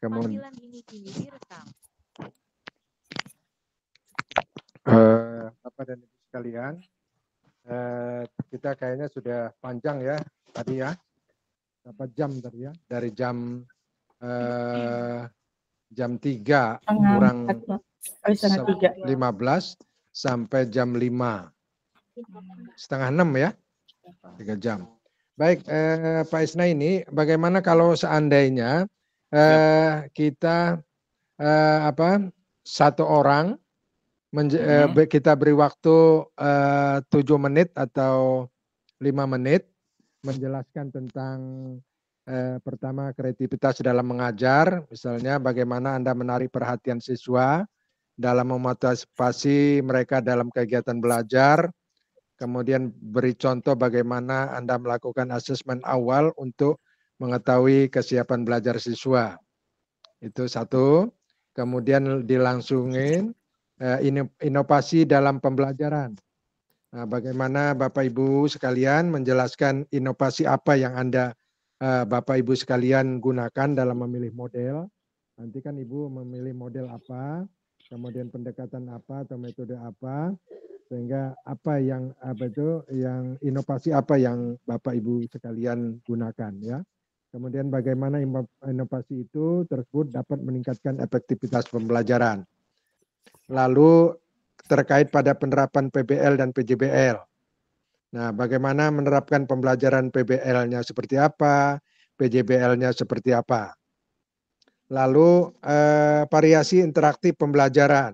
Kemudian Bapak dan Ibu sekalian, kita kayaknya sudah panjang ya tadi ya, berapa jam tadi ya, dari jam 3 kurang 15 sampai jam 5, setengah 6 ya, 3 jam. Baik, Pak Isna, ini bagaimana kalau seandainya kita satu orang kita beri waktu 7 menit atau 5 menit menjelaskan tentang pertama kreativitas dalam mengajar, misalnya bagaimana Anda menarik perhatian siswa dalam memotivasi mereka dalam kegiatan belajar. Kemudian beri contoh bagaimana Anda melakukan asesmen awal untuk mengetahui kesiapan belajar siswa. Itu satu. Kemudian dilangsungin inovasi dalam pembelajaran. Nah, bagaimana Bapak Ibu sekalian menjelaskan inovasi apa yang Bapak Ibu sekalian gunakan dalam memilih model. Nanti kan Ibu memilih model apa, kemudian pendekatan apa atau metode apa, sehingga yang inovasi apa yang Bapak Ibu sekalian gunakan ya. Kemudian bagaimana inovasi itu tersebut dapat meningkatkan efektivitas pembelajaran. Lalu terkait pada penerapan PBL dan PJBL. Nah, bagaimana menerapkan pembelajaran PBL-nya seperti apa, PJBL-nya seperti apa. Lalu variasi interaktif pembelajaran.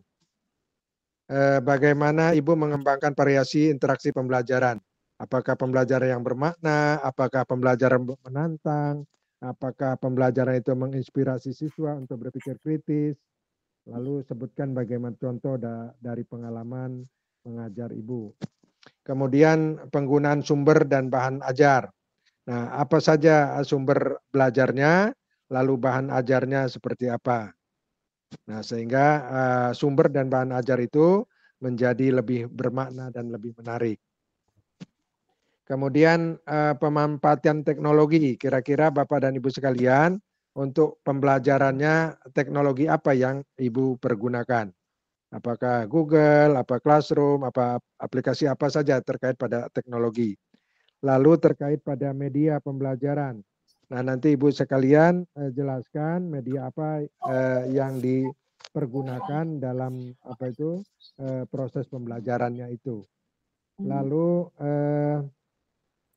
Bagaimana Ibu mengembangkan variasi interaksi pembelajaran. Apakah pembelajaran yang bermakna, apakah pembelajaran menantang, apakah pembelajaran itu menginspirasi siswa untuk berpikir kritis. Lalu sebutkan bagaimana contoh dari pengalaman mengajar Ibu. Kemudian penggunaan sumber dan bahan ajar. Nah, apa saja sumber belajarnya, lalu bahan ajarnya seperti apa. Nah, sehingga sumber dan bahan ajar itu menjadi lebih bermakna dan lebih menarik. Kemudian pemanfaatan teknologi, kira-kira Bapak dan Ibu sekalian, untuk pembelajarannya teknologi apa yang Ibu pergunakan? Apakah Google, apa Classroom, apa aplikasi apa saja terkait pada teknologi. Lalu terkait pada media pembelajaran. Nah, nanti Ibu sekalian jelaskan media apa yang dipergunakan dalam proses pembelajarannya itu. Lalu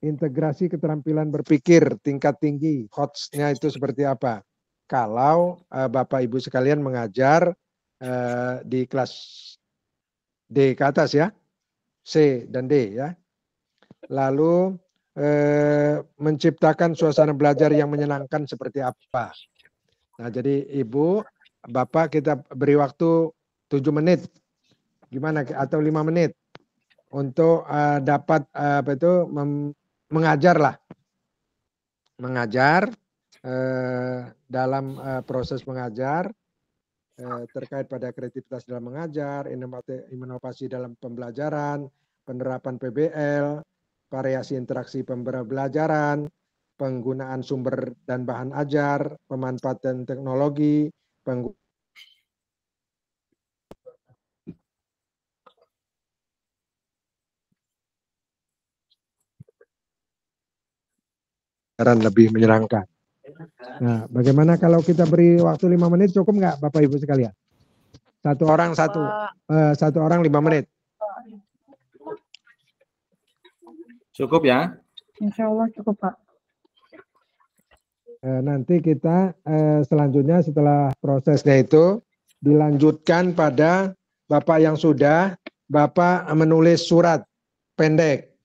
integrasi keterampilan berpikir tingkat tinggi, HOTS-nya itu seperti apa? Kalau Bapak Ibu sekalian mengajar di kelas D ke atas ya, C dan D ya. Lalu menciptakan suasana belajar yang menyenangkan seperti apa. Nah, jadi Ibu, Bapak kita beri waktu 7 menit, gimana atau 5 menit untuk dapat mengajar lah. Mengajar dalam proses mengajar terkait pada kreativitas dalam mengajar, inovasi dalam pembelajaran, penerapan PBL, variasi interaksi pembelajaran, penggunaan sumber dan bahan ajar, pemanfaatan teknologi, lebih menyenangkan. Nah, bagaimana kalau kita beri waktu 5 menit cukup nggak Bapak Ibu sekalian? Satu orang 5 menit. Cukup ya? Insya Allah cukup Pak. Nanti kita selanjutnya setelah prosesnya itu dilanjutkan pada Bapak yang sudah, Bapak menulis surat pendek.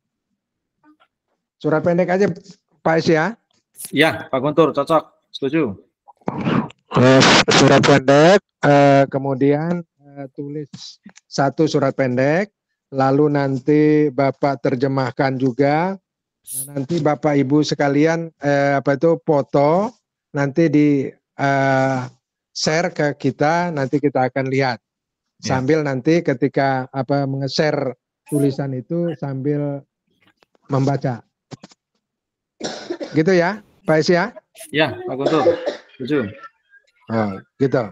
Surat pendek aja Pak Is ya? Iya Pak Guntur, cocok, setuju. Surat pendek, kemudian tulis satu surat pendek, lalu nanti Bapak terjemahkan juga. Nah, nanti Bapak Ibu sekalian foto, nanti di share ke kita, nanti kita akan lihat. Sambil nanti ketika nge-share tulisan itu sambil membaca. Gitu ya, Pak Is ya? Ya, Pak Guntur, setuju. Oh, gitu.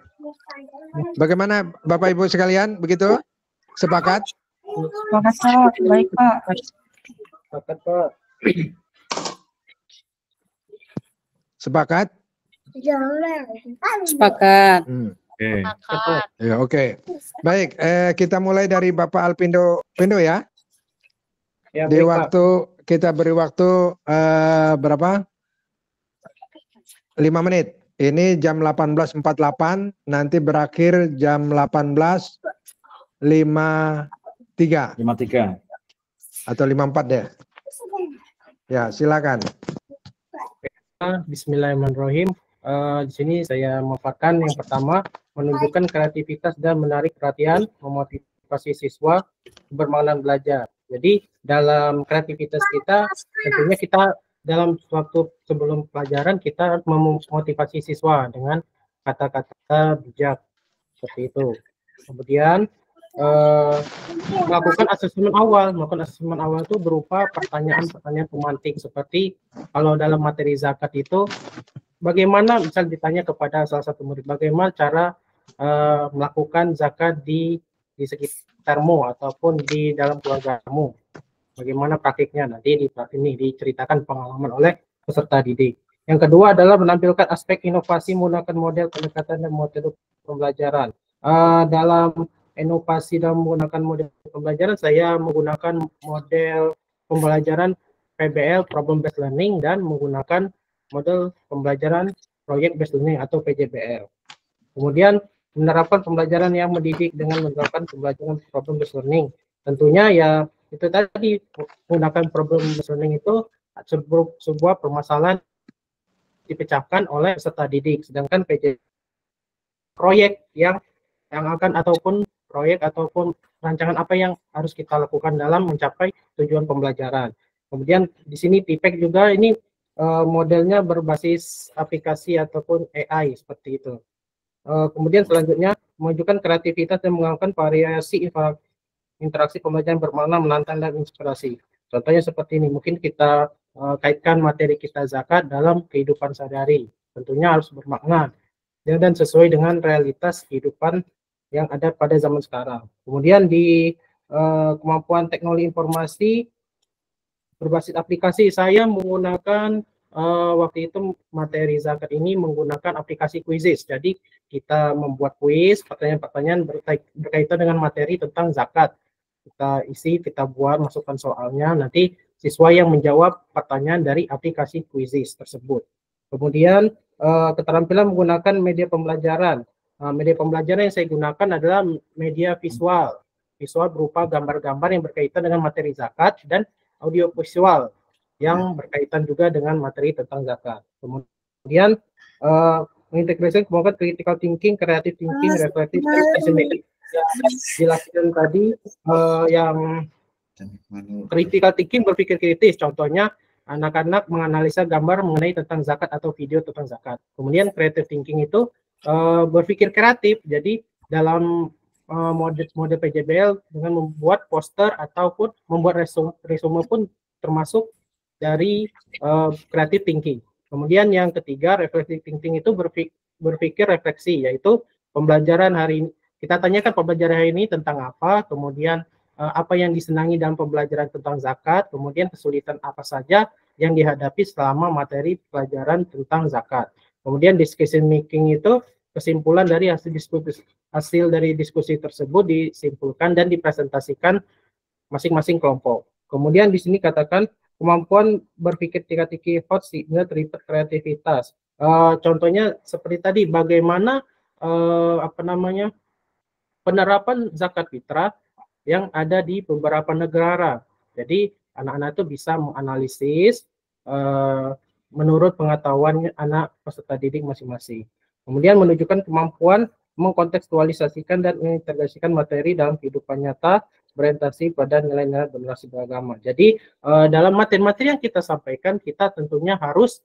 Bagaimana Bapak Ibu sekalian? Begitu? Sepakat? Sepakat, Pak. Baik, Pak. Sepakat, Pak. Sepakat? Sepakat. Oke. Ya, oke. Baik, kita mulai dari Bapak Alpindo ya. Ya, Di baik, Pak. waktu kita beri waktu berapa? 5 menit. Ini jam 18.48, nanti berakhir jam 18.53 53. atau 54 deh. Ya, silakan. Bismillahirrahmanirrahim. Di sini saya memaparkan yang pertama, menunjukkan kreativitas dan menarik perhatian, memotivasi siswa, bermakna belajar. Jadi dalam kreativitas kita, tentunya kita dalam suatu sebelum pelajaran kita memotivasi siswa dengan kata-kata bijak seperti itu. Kemudian melakukan asesmen awal itu berupa pertanyaan-pertanyaan pemantik seperti kalau dalam materi zakat itu bagaimana misal ditanya kepada salah satu murid bagaimana cara melakukan zakat di sekitarmu ataupun di dalam keluargamu, bagaimana praktiknya, nanti ini diceritakan pengalaman oleh peserta didik. Yang kedua adalah menampilkan aspek inovasi menggunakan model pendekatan dan metode pembelajaran. Dalam inovasi dalam menggunakan model pembelajaran, saya menggunakan model pembelajaran PBL, Problem Based Learning, dan menggunakan model pembelajaran Project Based Learning atau PJBL. Kemudian menerapkan pembelajaran yang mendidik dengan menerapkan pembelajaran Problem Based Learning. Tentunya ya itu tadi, menggunakan Problem Based Learning itu sebuah permasalahan dipecahkan oleh peserta didik, sedangkan PJ proyek yang akan ataupun rancangan apa yang harus kita lakukan dalam mencapai tujuan pembelajaran. Kemudian di sini TPEC juga ini modelnya berbasis aplikasi ataupun AI seperti itu. Kemudian selanjutnya menunjukkan kreativitas dan menggunakan variasi interaksi pembelajaran bermakna, menantang, dan inspirasi. Contohnya seperti ini, mungkin kita kaitkan materi kita zakat dalam kehidupan sehari-hari. Tentunya harus bermakna dan sesuai dengan realitas kehidupan yang ada pada zaman sekarang. Kemudian di kemampuan teknologi informasi berbasis aplikasi, saya menggunakan waktu itu materi zakat ini menggunakan aplikasi Quizizz. Jadi kita membuat kuis, pertanyaan-pertanyaan berkaitan dengan materi tentang zakat. Kita isi, kita buat, masukkan soalnya, nanti siswa yang menjawab pertanyaan dari aplikasi Quizizz tersebut. Kemudian keterampilan menggunakan media pembelajaran. Media pembelajaran yang saya gunakan adalah media visual. Visual berupa gambar-gambar yang berkaitan dengan materi zakat dan audio visual yang berkaitan juga dengan materi tentang zakat. Kemudian mengintegrasikan kemampuan critical thinking, creative thinking, reflective thinking. Jelaskan tadi yang critical thinking berpikir kritis, contohnya anak-anak menganalisa gambar mengenai tentang zakat atau video tentang zakat. Kemudian creative thinking itu berpikir kreatif, jadi dalam mode PJBL dengan membuat poster ataupun membuat resume pun termasuk dari creative thinking. Kemudian yang ketiga, reflective thinking itu berpikir refleksi, yaitu pembelajaran hari ini. Kita tanyakan pembelajaran hari ini tentang apa, kemudian apa yang disenangi dalam pembelajaran tentang zakat, kemudian kesulitan apa saja yang dihadapi selama materi pelajaran tentang zakat. Kemudian discussion making itu kesimpulan dari hasil dari diskusi tersebut disimpulkan dan dipresentasikan masing-masing kelompok. Kemudian di sini katakan kemampuan berpikir tika-tiki hot sehingga terlibat kreativitas. Contohnya seperti tadi, bagaimana penerapan zakat fitrah yang ada di beberapa negara. Jadi anak-anak itu bisa menganalisis menurut pengetahuan anak peserta didik masing-masing. Kemudian menunjukkan kemampuan mengkontekstualisasikan dan mengintegrasikan materi dalam kehidupan nyata berorientasi pada nilai-nilai generasi beragama. Jadi dalam materi-materi yang kita sampaikan, kita tentunya harus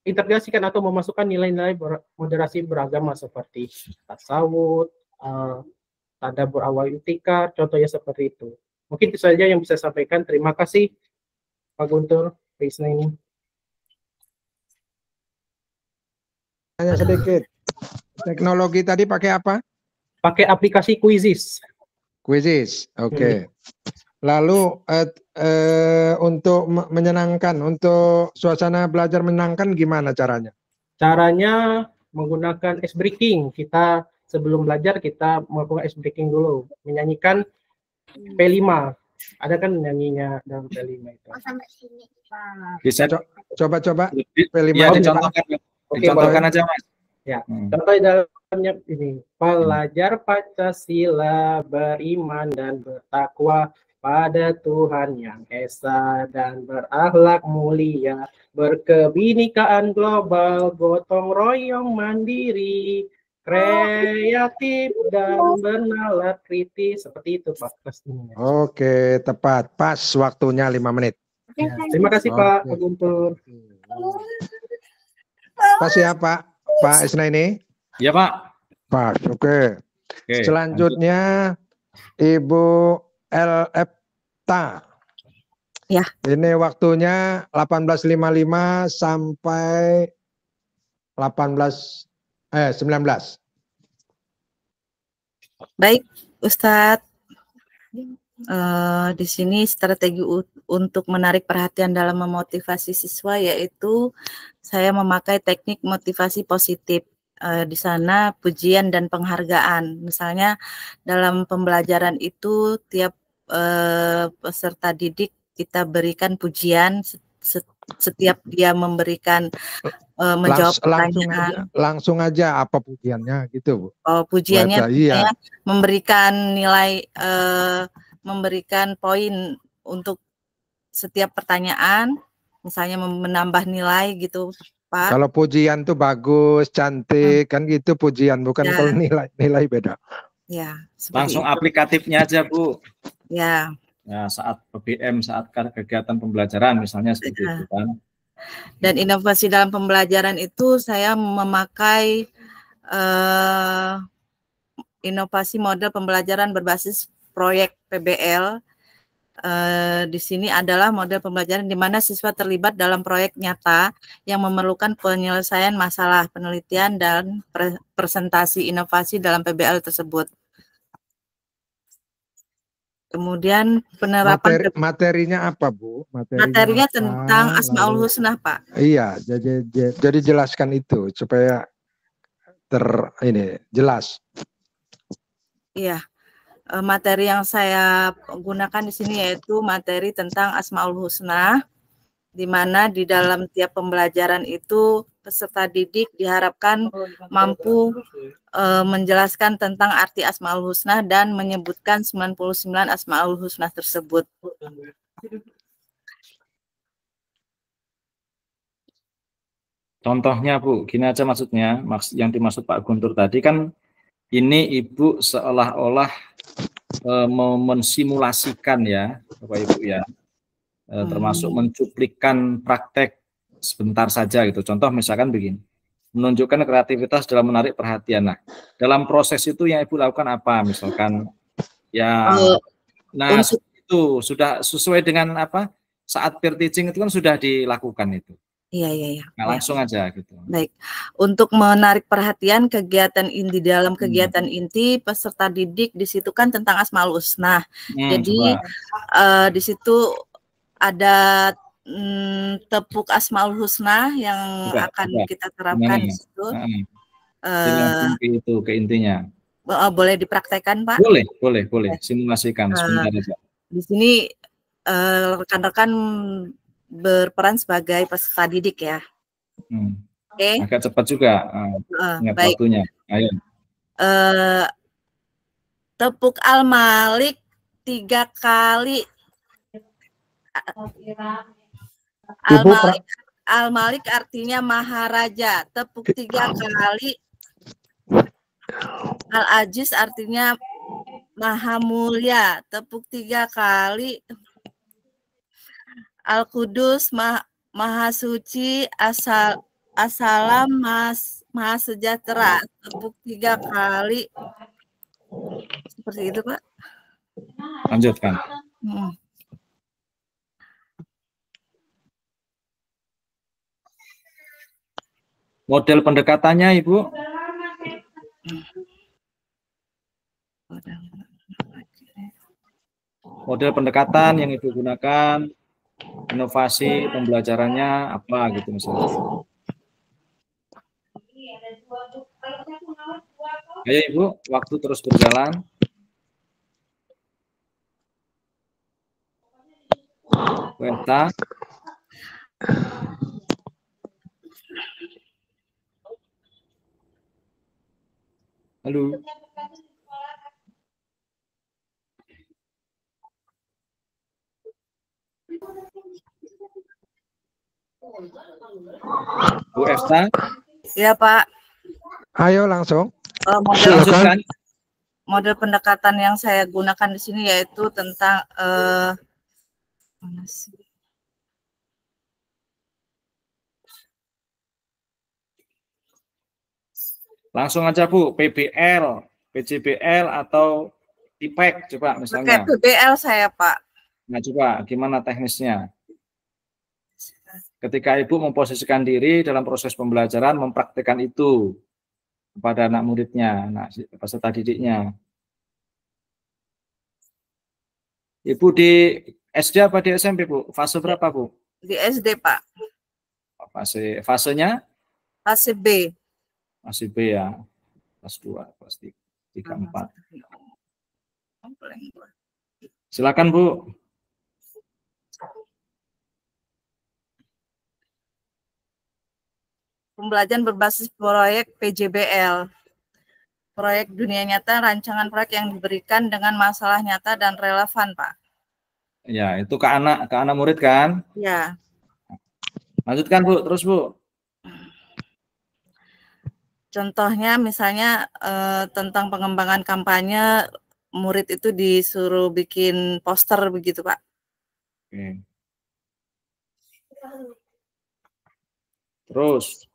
berintegrasikan atau memasukkan nilai-nilai moderasi beragama seperti tasawuf, tadabbur awal itikad, contohnya seperti itu. Mungkin itu saja yang bisa saya sampaikan. Terima kasih. Pak Guntur, Krisna ini. Tanya sedikit. Teknologi tadi pakai apa? Pakai aplikasi Quizzes. Quizzes. Oke. Lalu untuk menyenangkan, untuk suasana belajar menyenangkan gimana caranya? Caranya menggunakan ice breaking. Kita sebelum belajar kita melakukan ice breaking dulu, menyanyikan P5. Ada kan nyanyinya dalam P5 itu. Bisa Coba-coba P5 ya, dicontohkan, dicontohkan aja Mas. Ya, contoh dalamnya ini, pelajar Pancasila beriman dan bertakwa pada Tuhan yang Esa dan berakhlak mulia, berkebinekaan global, gotong royong mandiri, kreatif dan bernalar kritis, seperti itu Pak pastinya. Oke, tepat. Pas waktunya 5 menit. Ya, terima kasih Pak Guntur. Pas ya Pak Isna ini? Iya Pak. Pas, oke. Selanjutnya Ibu Elfta. Ya. Ini waktunya 18.55 sampai 19. Baik, Ustadz. Di sini strategi untuk menarik perhatian dalam memotivasi siswa yaitu saya memakai teknik motivasi positif. Di sana pujian dan penghargaan. Misalnya dalam pembelajaran itu tiap peserta didik kita berikan pujian setiap dia memberikan menjawab pertanyaan. Langsung aja apa pujiannya gitu, Bu? Oh, pujiannya iya. memberikan nilai, memberikan poin untuk setiap pertanyaan, misalnya menambah nilai gitu, Pak. Kalau pujian tuh bagus, cantik, kan gitu pujian, bukan Ya. kalau nilai Ya, beda. Langsung itu. aplikatifnya aja Bu. Ya. Ya, saat PBM, saat kegiatan pembelajaran misalnya seperti itu kan. Dan inovasi dalam pembelajaran itu saya memakai inovasi model pembelajaran berbasis proyek PBL. Di sini adalah model pembelajaran di mana siswa terlibat dalam proyek nyata yang memerlukan penyelesaian masalah, penelitian, dan presentasi inovasi dalam PBL tersebut. Kemudian penerapan materinya apa, Bu? Materinya apa, tentang Asmaul Husna, Pak. Iya, jadi jelaskan itu supaya jelas. Iya. Materi yang saya gunakan di sini yaitu materi tentang Asmaul Husna, di mana di dalam tiap pembelajaran itu peserta didik diharapkan mampu menjelaskan tentang arti Asmaul Husna dan menyebutkan 99 Asmaul Husna tersebut. Contohnya Bu, gini aja maksudnya, yang dimaksud Pak Guntur tadi kan ini Ibu seolah-olah mensimulasikan ya Bapak Ibu ya, termasuk mencuplikan praktek sebentar saja gitu. Contoh misalkan begini, menunjukkan kreativitas dalam menarik perhatian. Nah, dalam proses itu yang Ibu lakukan apa? Misalkan ya, nah itu sudah sesuai dengan apa? Saat peer teaching itu kan sudah dilakukan itu. Iya. Nah, langsung aja gitu. Baik, untuk menarik perhatian kegiatan inti dalam kegiatan inti peserta didik di situ kan tentang Asmaul Husna. Jadi di situ ada tepuk Asmaul Husna yang akan kita terapkan di situ. Itu ke intinya. Boleh dipraktekkan, Pak? Boleh. Simulasikan sebentar aja. Di sini rekan-rekan berperan sebagai peserta didik ya. Oke. Agak cepat juga. Ingat baik. Waktunya. Ayo. Tepuk Al-Malik 3 kali. Al-Malik artinya Maharaja. Tepuk 3 kali. Al-Aziz artinya Maha Mulia. Tepuk 3 kali. Al-Qudus Maha Suci, Assalam Maha Sejahtera. Tepuk 3 kali. Seperti itu, Pak. Lanjutkan. Model pendekatannya, Ibu? Model pendekatan yang Ibu gunakan, inovasi pembelajarannya apa gitu misalnya. Ayo Ibu, waktu terus berjalan. Wenta. Halo. Bu Efta. Ya Pak. Ayo langsung. Model, model pendekatan yang saya gunakan di sini yaitu tentang mana sih? Langsung aja Bu, PBL, PJBL atau IPEK coba misalnya. Pakai PBL saya Pak. Nah coba gimana teknisnya? Ketika Ibu memposisikan diri dalam proses pembelajaran, mempraktikkan itu kepada anak muridnya, peserta didiknya. Ibu di SD apa di SMP Bu? Fase berapa Bu? Di SD Pak. Fasenya? Fase B. Masih B ya, kelas 2, kelas 3, 4. Silakan Bu. Pembelajaran berbasis proyek PJBL. Proyek dunia nyata, rancangan proyek yang diberikan dengan masalah nyata dan relevan, Pak. Ya, itu ke anak murid kan? Ya. Lanjutkan Bu, terus Bu. Contohnya misalnya tentang pengembangan kampanye, murid itu disuruh bikin poster begitu Pak. Oke. Terus.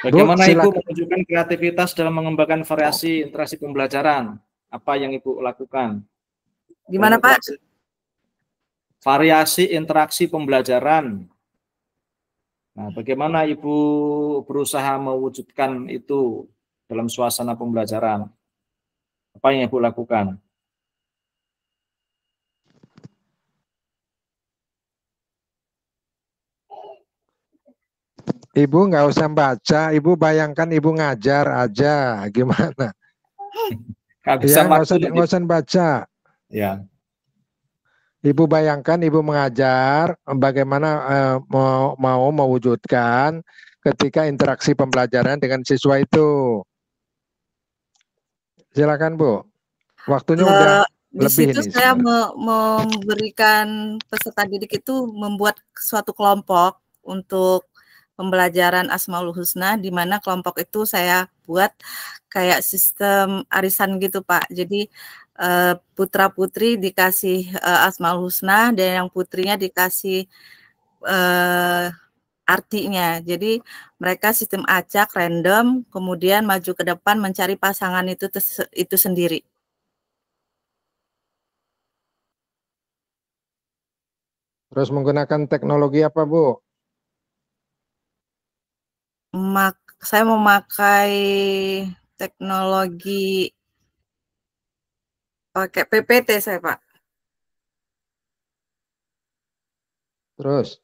Bagaimana Ibu menunjukkan kreativitas dalam mengembangkan variasi interaksi pembelajaran? Apa yang Ibu lakukan? Gimana Pak? Variasi interaksi pembelajaran. Nah, bagaimana Ibu berusaha mewujudkan itu dalam suasana pembelajaran? Apa yang Ibu lakukan? Ibu nggak usah baca, Ibu bayangkan Ibu ngajar aja, gimana? Nggak usah baca. Ya. Ibu bayangkan Ibu mengajar, bagaimana mau mewujudkan ketika interaksi pembelajaran dengan siswa itu. Silakan Bu, waktunya udah di lebih situ ini. Saya memberikan peserta didik itu membuat suatu kelompok untuk pembelajaran Asmaul Husna, di mana kelompok itu saya buat kayak sistem arisan gitu Pak. Jadi putra-putri dikasih Asmaul Husna dan yang putrinya dikasih artinya. Jadi mereka sistem acak random, kemudian maju ke depan mencari pasangan itu sendiri. Terus menggunakan teknologi apa Bu? Saya memakai teknologi pakai PPT saya Pak. Terus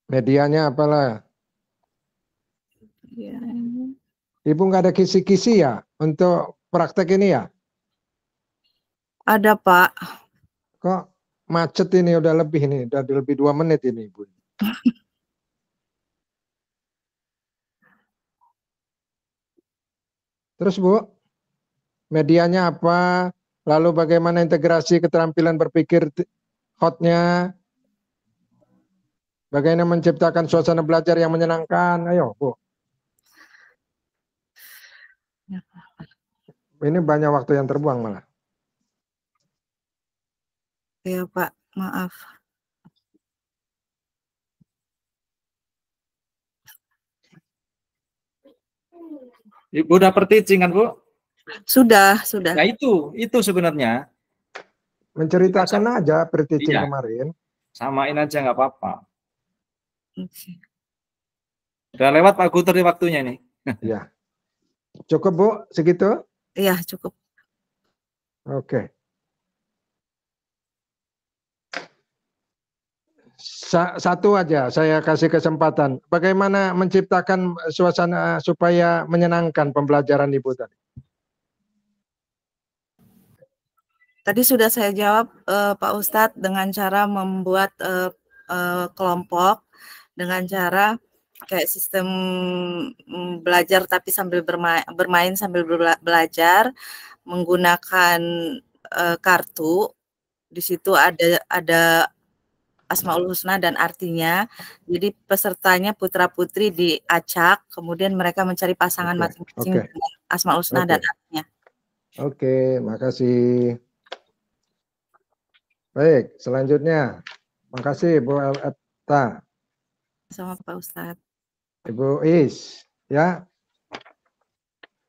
medianya apalah? Ya. Ibu nggak ada kisi-kisi ya untuk praktek ini ya? Ada Pak. Kok macet ini udah lebih nih, udah lebih 2 menit ini Ibu. Terus Bu, medianya apa? Lalu bagaimana integrasi keterampilan berpikir hotnya? Bagaimana menciptakan suasana belajar yang menyenangkan? Ayo Bu. Ini banyak waktu yang terbuang malah. Ya Pak, maaf. Ibu udah per teaching kan Bu? Sudah. Nah itu sebenarnya. Menceritakan aja pre-teaching Iya. kemarin. Samain aja nggak apa-apa. Udah lewat Pak Guntur nih waktunya nih. Ya. Cukup Bu, segitu? Iya, cukup. Oke. Satu aja saya kasih kesempatan. Bagaimana menciptakan suasana supaya menyenangkan pembelajaran Ibu tadi? Tadi sudah saya jawab Pak Ustadz dengan cara membuat kelompok dengan cara kayak sistem belajar tapi sambil bermain sambil belajar menggunakan kartu. Di situ ada Asmaul Husna dan artinya. Jadi pesertanya putra-putri diacak, kemudian mereka mencari pasangan masing-masing dengan Asmaul Husna dan artinya. Oke, makasih. Baik, selanjutnya. Makasih Bu Epta. Sama Pak Ustadz. Ibu Is, ya.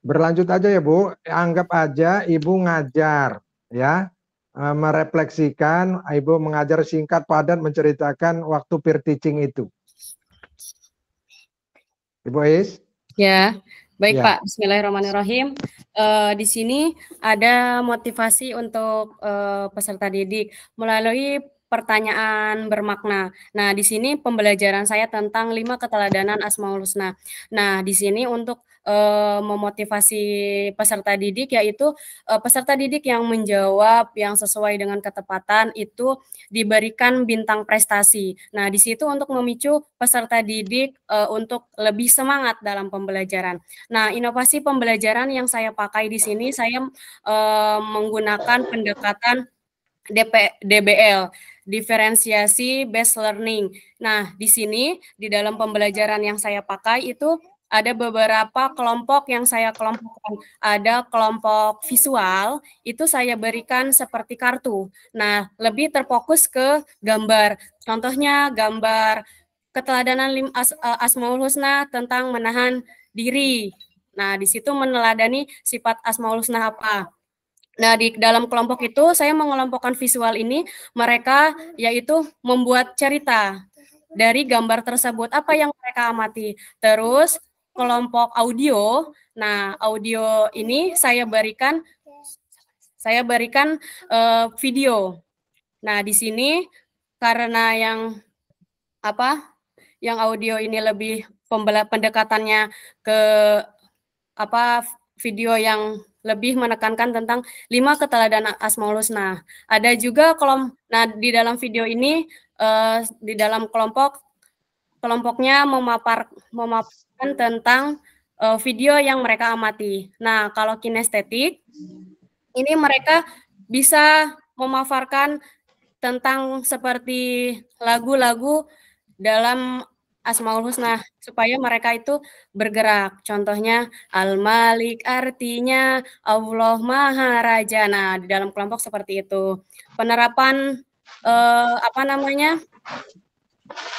Berlanjut aja ya Bu, anggap aja Ibu ngajar, ya. Merefleksikan, Ibu mengajar singkat padat menceritakan waktu peer teaching itu. Ibu Is? Ya, baik Ya. Pak. Bismillahirrahmanirrahim. Di sini ada motivasi untuk peserta didik melalui pertanyaan bermakna. Nah, di sini pembelajaran saya tentang 5 keteladanan Asmaul Husna. Nah, di sini untuk memotivasi peserta didik, yaitu peserta didik yang menjawab yang sesuai dengan ketepatan itu diberikan bintang prestasi. Nah, di situ untuk memicu peserta didik untuk lebih semangat dalam pembelajaran. Nah, inovasi pembelajaran yang saya pakai di sini, saya menggunakan pendekatan DBL, diferensiasi based learning. Nah, di sini di dalam pembelajaran yang saya pakai itu ada beberapa kelompok yang saya kelompokkan. Ada kelompok visual, itu saya berikan seperti kartu. Nah, lebih terfokus ke gambar. Contohnya gambar keteladanan Asmaul Husna tentang menahan diri. Nah, di situ meneladani sifat Asmaul Husna apa. Nah, di dalam kelompok itu saya mengelompokkan visual ini, mereka yaitu membuat cerita dari gambar tersebut, apa yang mereka amati. Terus kelompok audio, nah audio ini saya berikan video. Nah, di sini karena yang audio ini lebih pendekatannya ke video yang lebih menekankan tentang 5 keteladanan Asmaul Husna. Ada juga di dalam video ini di dalam kelompoknya memaparkan tentang video yang mereka amati. Nah, kalau kinestetik ini mereka bisa memaparkan tentang seperti lagu-lagu dalam Asmaul Husna supaya mereka itu bergerak. Contohnya Al-Malik artinya Allah Maha Raja. Nah, di dalam kelompok seperti itu. Penerapan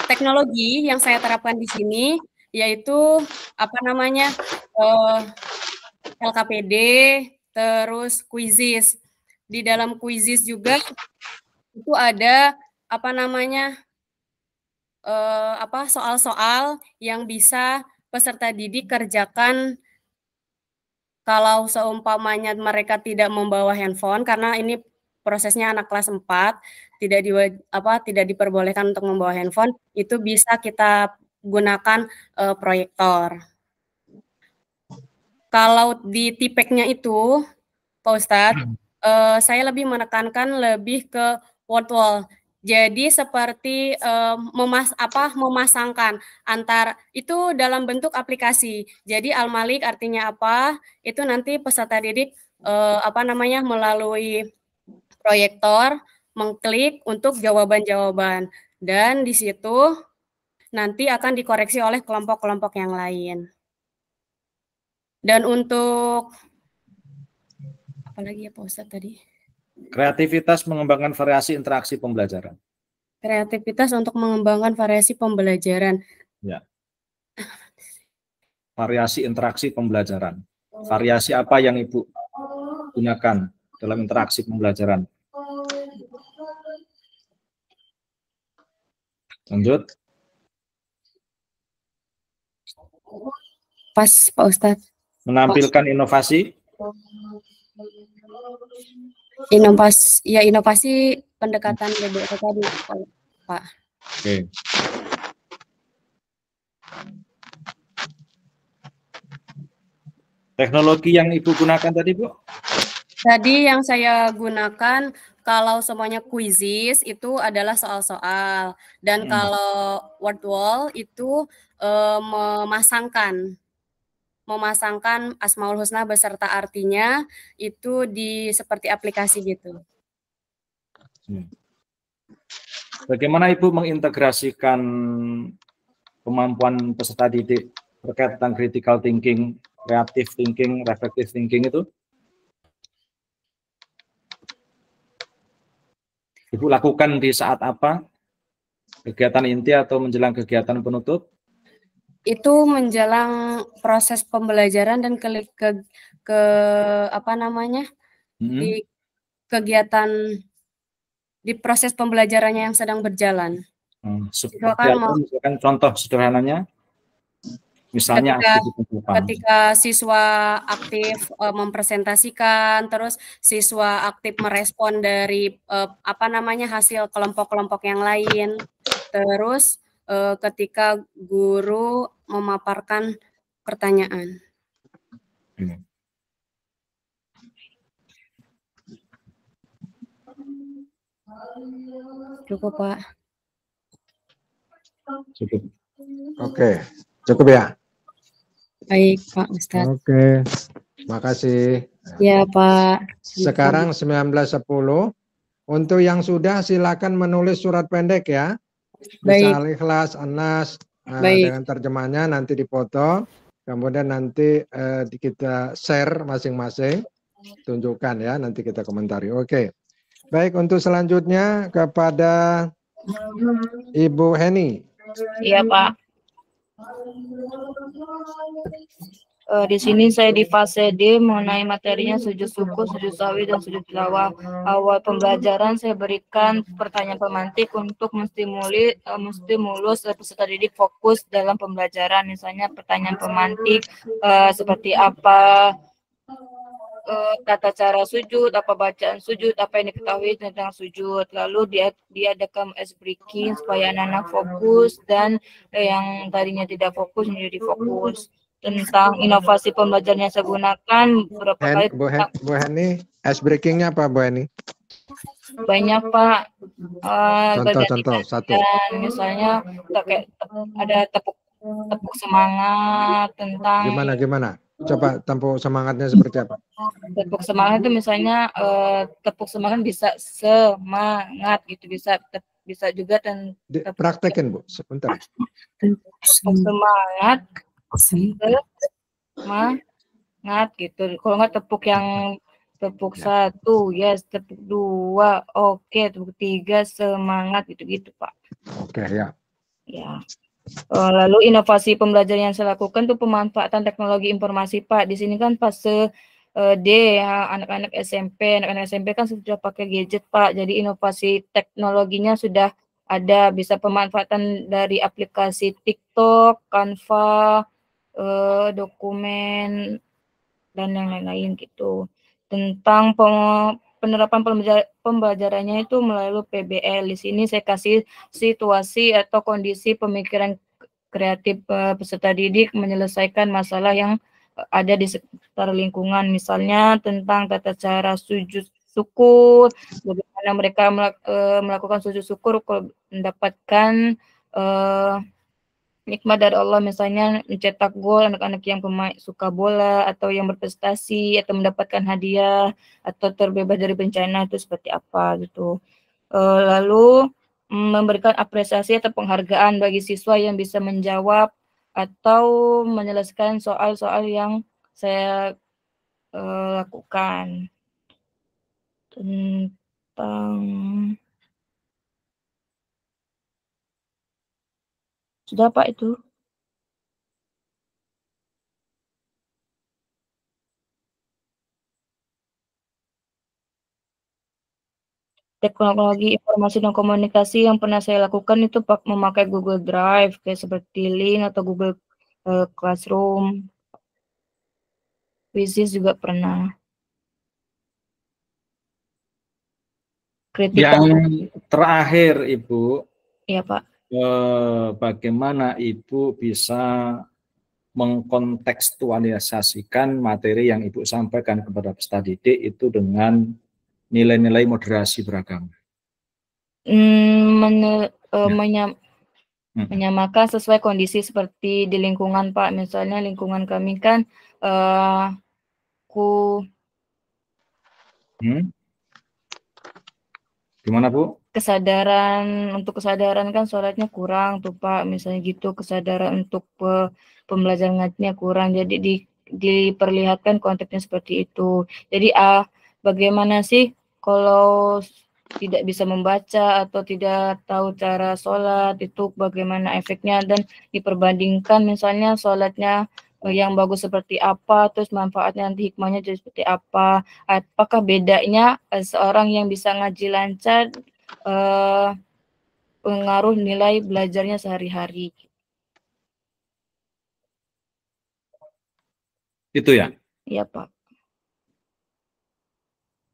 teknologi yang saya terapkan di sini yaitu LKPD, terus Quizizz. Di dalam Quizizz juga itu ada soal-soal yang bisa peserta didik kerjakan kalau seumpamanya mereka tidak membawa handphone, karena ini prosesnya anak kelas 4 tidak diperbolehkan untuk membawa handphone, itu bisa kita gunakan proyektor. Kalau di tipeknya itu, Pak Ustadz, saya lebih menekankan lebih ke word wall. Jadi seperti memasangkan antar itu dalam bentuk aplikasi. Jadi Al-Malik artinya apa? Itu nanti peserta didik melalui proyektor mengklik untuk jawaban-jawaban, dan di situ nanti akan dikoreksi oleh kelompok-kelompok yang lain. Dan untuk apa lagi ya Pak Ustadz tadi? Kreativitas mengembangkan variasi interaksi pembelajaran. Kreativitas untuk mengembangkan variasi pembelajaran. Ya. Variasi interaksi pembelajaran. Variasi apa yang Ibu gunakan dalam interaksi pembelajaran? Lanjut. Pas, Pak Ustadz. Menampilkan inovasi. Inovasi pendekatan BBT tadi, Pak. Oke. Teknologi yang Ibu gunakan tadi, Bu? Tadi yang saya gunakan kalau semuanya quizzes itu adalah soal-soal, dan kalau word wall itu memasangkan Asmaul Husna beserta artinya itu di seperti aplikasi gitu. Bagaimana Ibu mengintegrasikan kemampuan peserta didik terkait tentang critical thinking, creative thinking, reflective thinking itu? Ibu lakukan di saat apa? Kegiatan inti atau menjelang kegiatan penutup? Itu menjelang proses pembelajaran dan di kegiatan di proses pembelajarannya yang sedang berjalan. Seperti apa? Misalkan contoh sederhananya, misalnya ketika siswa aktif mempresentasikan, terus siswa aktif merespon dari hasil kelompok-kelompok yang lain, terus ketika guru memaparkan pertanyaan. Cukup, Pak. Cukup. Oke, cukup ya? Baik, Pak Ustadz. Oke, makasih. Ya, Pak. Sekarang 19.10. Untuk yang sudah silakan menulis surat pendek ya. Bisa Al-Ikhlas, An-Nas, dengan terjemahnya nanti dipoto. Kemudian nanti kita share masing-masing. Tunjukkan ya, nanti kita komentari. Oke. Baik, untuk selanjutnya kepada Ibu Heni. Iya, Pak. Di sini saya di fase D mengenai materinya sujud syukur, sujud sawi, dan sujud tilawah. Awal pembelajaran saya berikan pertanyaan pemantik untuk menstimulus peserta didik fokus dalam pembelajaran. Misalnya pertanyaan pemantik seperti apa tata cara sujud, apa bacaan sujud, apa yang diketahui tentang sujud. Lalu diadakan ice breaking supaya anak-anak fokus dan yang tadinya tidak fokus menjadi fokus. Tentang inovasi pembelajaran yang saya gunakan beberapa kali. Bu Heni, ice breakingnya apa Bu Heni? Banyak, Pak. Contoh satu. Misalnya ada tepuk semangat tentang. Gimana? Coba tepuk semangatnya seperti apa? Tepuk semangat itu misalnya tepuk semangat bisa semangat gitu, bisa juga praktekin Bu, sebentar. Tepuk semangat semangat gitu. Kalau nggak tepuk satu, yes, tepuk dua, oke, tepuk tiga, semangat gitu Pak. Oke, ya. Ya. Lalu inovasi pembelajaran yang saya lakukan itu pemanfaatan teknologi informasi, Pak. Di sini kan fase D ya, anak-anak SMP kan sudah pakai gadget, Pak. Jadi inovasi teknologinya sudah ada, bisa pemanfaatan dari aplikasi TikTok, Canva, dokumen dan yang lain-lain gitu. Tentang penerapan pembelajarannya itu melalui PBL. Di sini saya kasih situasi atau kondisi pemikiran kreatif peserta didik menyelesaikan masalah yang ada di sekitar lingkungan. Misalnya tentang tata cara sujud syukur, bagaimana mereka melakukan sujud syukur mendapatkan nikmat dari Allah, misalnya mencetak gol anak-anak yang suka bola atau yang berprestasi atau mendapatkan hadiah atau terbebas dari bencana, itu seperti apa gitu. Lalu memberikan apresiasi atau penghargaan bagi siswa yang bisa menjawab atau menyelesaikan soal-soal yang saya lakukan. Tentang sudah, Pak, itu. teknologi informasi dan komunikasi yang pernah saya lakukan itu memakai Google Drive kayak seperti Link atau Google Classroom. Quizzes juga pernah. Yang terakhir Ibu, ya Pak. Bagaimana Ibu bisa mengkontekstualisasikan materi yang Ibu sampaikan kepada peserta didik itu dengan nilai-nilai moderasi beragama? Menyamakan sesuai kondisi seperti di lingkungan Pak. Misalnya lingkungan kami kan gimana Bu? Untuk kesadaran kan sholatnya kurang tuh Pak, misalnya gitu, kesadaran untuk pembelajaran ngajinya kurang, jadi diperlihatkan konteksnya seperti itu. Jadi bagaimana sih kalau tidak bisa membaca atau tidak tahu cara sholat itu bagaimana efeknya, dan diperbandingkan misalnya sholatnya yang bagus seperti apa, terus manfaatnya nanti hikmahnya jadi seperti apa, apakah bedanya seorang yang bisa ngaji lancar pengaruh nilai belajarnya sehari-hari. Itu ya? Iya Pak.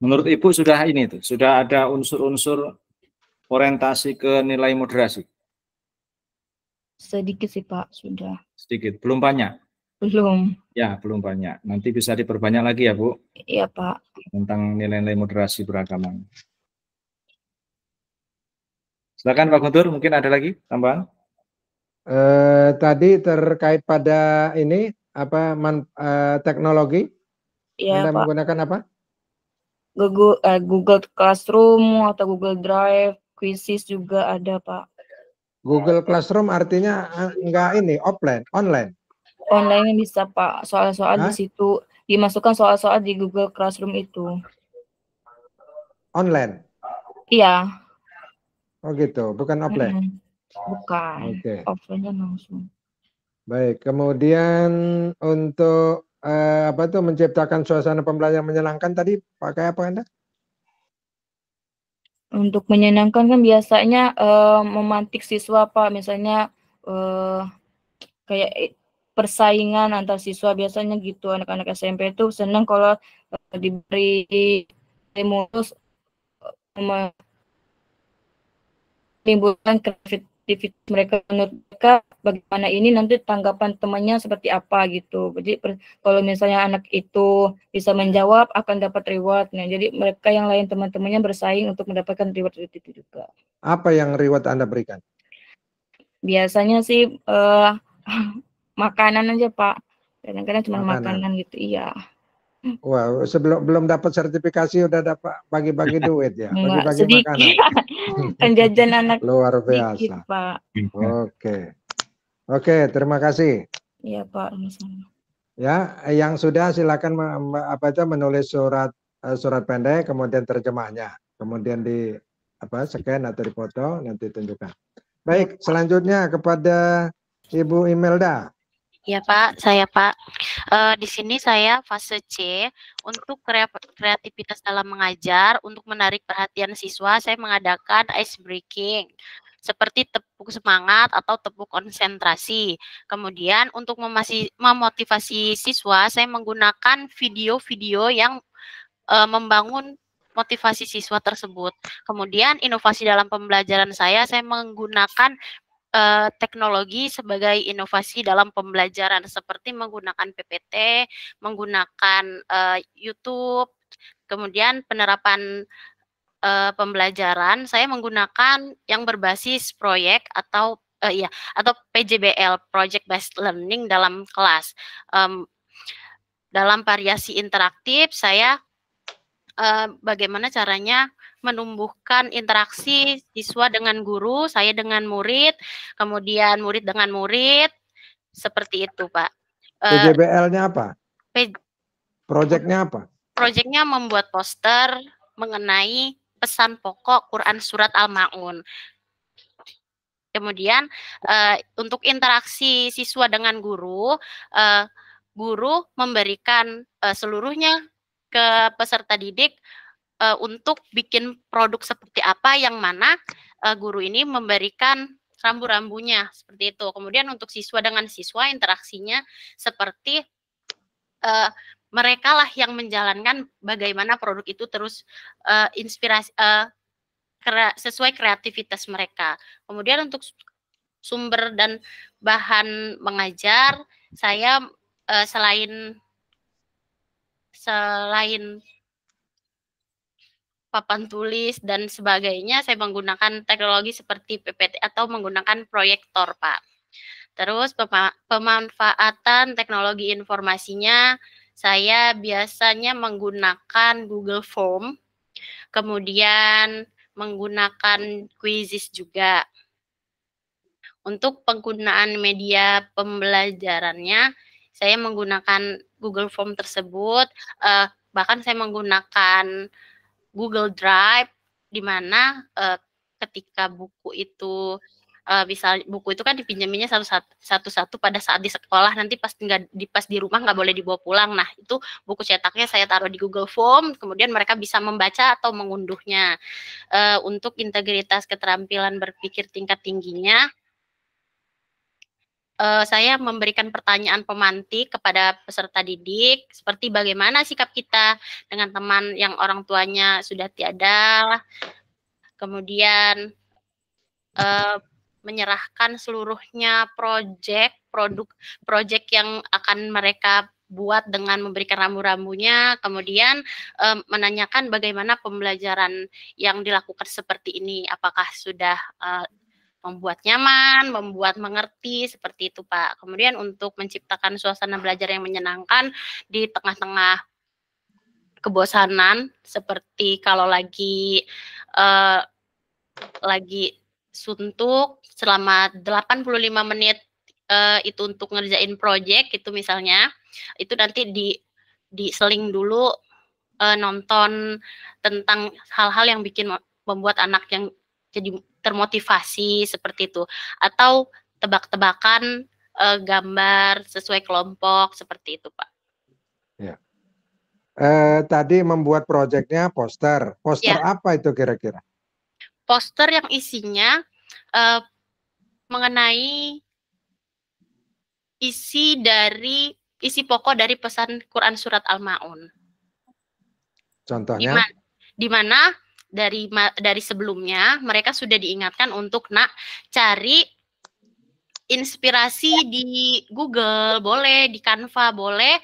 Menurut Ibu sudah sudah ada unsur-unsur orientasi ke nilai moderasi? Sedikit sih Pak, sudah. Sedikit, belum banyak? Belum. Ya, belum banyak. Nanti bisa diperbanyak lagi ya Bu? Iya Pak. Tentang nilai-nilai moderasi beragama. Silakan Pak Guntur, mungkin ada lagi tambahan? Tadi terkait pada ini teknologi, ya, Anda Pak. menggunakan apa? Google Classroom atau Google Drive, Quizzes juga ada Pak. Google Classroom artinya enggak ini offline, online. Online bisa Pak, soal-soal di situ dimasukkan soal-soal di Google Classroom itu. Online. Iya. Oh gitu, bukan offline. Bukan. Oke. Offline-nya langsung. Baik, kemudian untuk menciptakan suasana pembelajaran menyenangkan tadi pakai apa Anda? Untuk menyenangkan kan biasanya memantik siswa Pak, misalnya kayak persaingan antar siswa, biasanya gitu. Anak-anak SMP itu senang kalau diberi stimulus menimbulkan kreativitas mereka. Menurut mereka bagaimana ini nanti tanggapan temannya seperti apa gitu. Jadi kalau misalnya anak itu bisa menjawab akan dapat reward. Nah, jadi mereka yang lain teman-temannya bersaing untuk mendapatkan reward itu juga. Apa yang reward Anda berikan? Biasanya sih makanan aja Pak. Kadang-kadang cuma makanan gitu, iya. Wow, belum dapat sertifikasi udah dapat bagi-bagi duit ya, bagi-bagi makanan. Kan jajan anak. Luar biasa. Sedikit, Pak. Oke, terima kasih. Iya Pak. Ya, yang sudah silakan menulis surat pendek, kemudian terjemahnya, kemudian di scan atau dipoto, nanti tunjukkan. Baik, selanjutnya kepada Ibu Imelda. Ya Pak, saya Pak. Di sini saya fase C untuk kreativitas dalam mengajar. Untuk menarik perhatian siswa, saya mengadakan ice breaking seperti tepuk semangat atau tepuk konsentrasi. Kemudian untuk memotivasi siswa, saya menggunakan video-video yang membangun motivasi siswa tersebut. Kemudian inovasi dalam pembelajaran saya menggunakan teknologi sebagai inovasi dalam pembelajaran seperti menggunakan PPT, menggunakan YouTube, kemudian penerapan pembelajaran saya menggunakan yang berbasis proyek atau atau PJBL, Project Based Learning dalam kelas. Dalam variasi interaktif saya bagaimana caranya menumbuhkan interaksi siswa dengan guru, saya dengan murid, kemudian murid dengan murid, seperti itu Pak. PJBL-nya apa? Proyeknya apa? Proyeknya membuat poster mengenai pesan pokok Quran Surat Al-Ma'un. Kemudian untuk interaksi siswa dengan guru, guru memberikan seluruhnya ke peserta didik untuk bikin produk seperti apa yang mana guru ini memberikan rambu-rambunya seperti itu. Kemudian untuk siswa dengan siswa interaksinya seperti mereka lah yang menjalankan bagaimana produk itu terus inspirasi sesuai kreativitas mereka. Kemudian untuk sumber dan bahan mengajar, saya selain papan tulis dan sebagainya, saya menggunakan teknologi seperti PPT atau menggunakan proyektor, Pak. Terus pemanfaatan teknologi informasinya, saya biasanya menggunakan Google Form, kemudian menggunakan Quizzes juga. Untuk penggunaan media pembelajarannya, saya menggunakan Google Form tersebut, bahkan saya menggunakan Google Drive, di mana ketika buku itu misal buku itu kan dipinjaminya satu-satu pada saat di sekolah, nanti pas di rumah nggak boleh dibawa pulang. Nah, itu buku cetaknya saya taruh di Google Form, kemudian mereka bisa membaca atau mengunduhnya. Untuk integritas keterampilan berpikir tingkat tingginya, saya memberikan pertanyaan pemantik kepada peserta didik, seperti bagaimana sikap kita dengan teman yang orang tuanya sudah tiada, kemudian menyerahkan seluruhnya proyek yang akan mereka buat dengan memberikan rambu-rambunya, kemudian menanyakan bagaimana pembelajaran yang dilakukan seperti ini, apakah sudah membuat nyaman, membuat mengerti, seperti itu, Pak. Kemudian untuk menciptakan suasana belajar yang menyenangkan di tengah-tengah kebosanan, seperti kalau lagi suntuk selama 85 menit itu untuk ngerjain proyek itu misalnya, itu nanti diseling dulu nonton tentang hal-hal yang membuat anak yang jadi termotivasi seperti itu, atau tebak-tebakan gambar sesuai kelompok seperti itu, Pak. Ya. Tadi membuat proyeknya poster ya. Apa itu kira-kira? Poster yang isinya mengenai isi pokok dari pesan Quran Surat Al-Ma'un. Contohnya? Di mana dari sebelumnya mereka sudah diingatkan untuk cari inspirasi di Google, boleh di Canva, boleh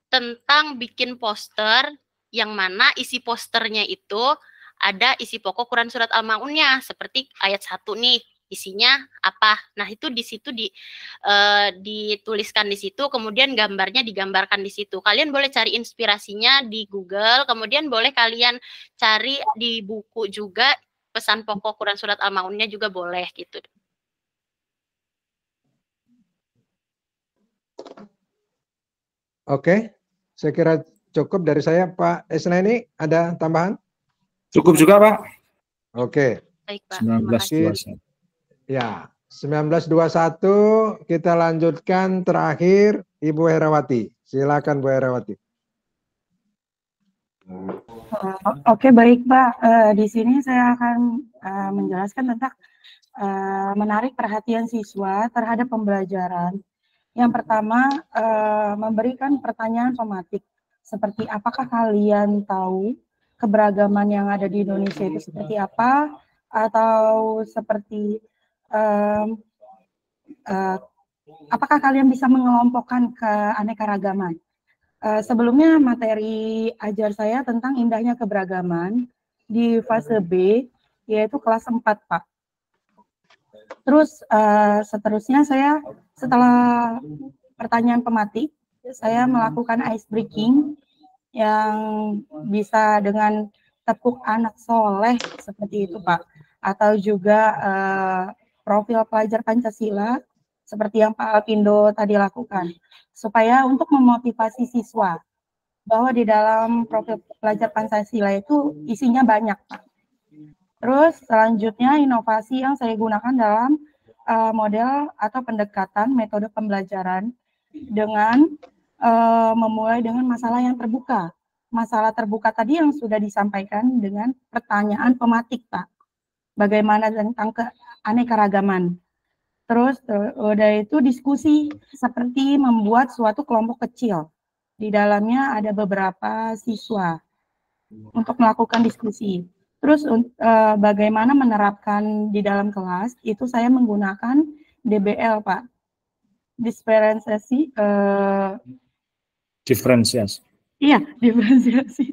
tentang bikin poster yang mana isi posternya itu ada isi pokok Quran Surat Al-Ma'unnya, seperti ayat 1 nih, isinya apa. Nah, itu di situ dituliskan di situ, kemudian gambarnya digambarkan di situ. Kalian boleh cari inspirasinya di Google, kemudian boleh kalian cari di buku juga, pesan pokok Quran Surat Al-Ma'unnya juga boleh gitu. Oke, saya kira cukup dari saya. Pak Esneni, ada tambahan? Cukup juga, Pak. Oke. Baik, Pak. 1921. Ya, 1921 kita lanjutkan terakhir Ibu Herawati. Silakan Bu Herawati. Oke, baik Pak. Di sini saya akan menjelaskan tentang menarik perhatian siswa terhadap pembelajaran. Yang pertama, memberikan pertanyaan pematik. Seperti apakah kalian tahu keberagaman yang ada di Indonesia itu seperti apa? Atau seperti apakah kalian bisa mengelompokkan keanekaragaman? Sebelumnya materi ajar saya tentang indahnya keberagaman di fase B, yaitu kelas 4, Pak. Terus seterusnya saya setelah pertanyaan pematik, saya melakukan ice breaking yang bisa dengan tepuk anak soleh seperti itu, Pak. Atau juga profil pelajar Pancasila seperti yang Pak Alpindo tadi lakukan, supaya untuk memotivasi siswa bahwa di dalam profil pelajar Pancasila itu isinya banyak, Pak. Terus selanjutnya inovasi yang saya gunakan dalam model atau pendekatan metode pembelajaran dengan memulai dengan masalah yang terbuka. masalah terbuka tadi yang sudah disampaikan dengan pertanyaan pematik, Pak. Bagaimana tentang keanekaragaman. Terus udah itu diskusi seperti membuat suatu kelompok kecil. Di dalamnya ada beberapa siswa untuk melakukan diskusi. Terus bagaimana menerapkan di dalam kelas, itu saya menggunakan DBL, Pak. Diferensiasi. Diferensiasi. Iya, diferensiasi.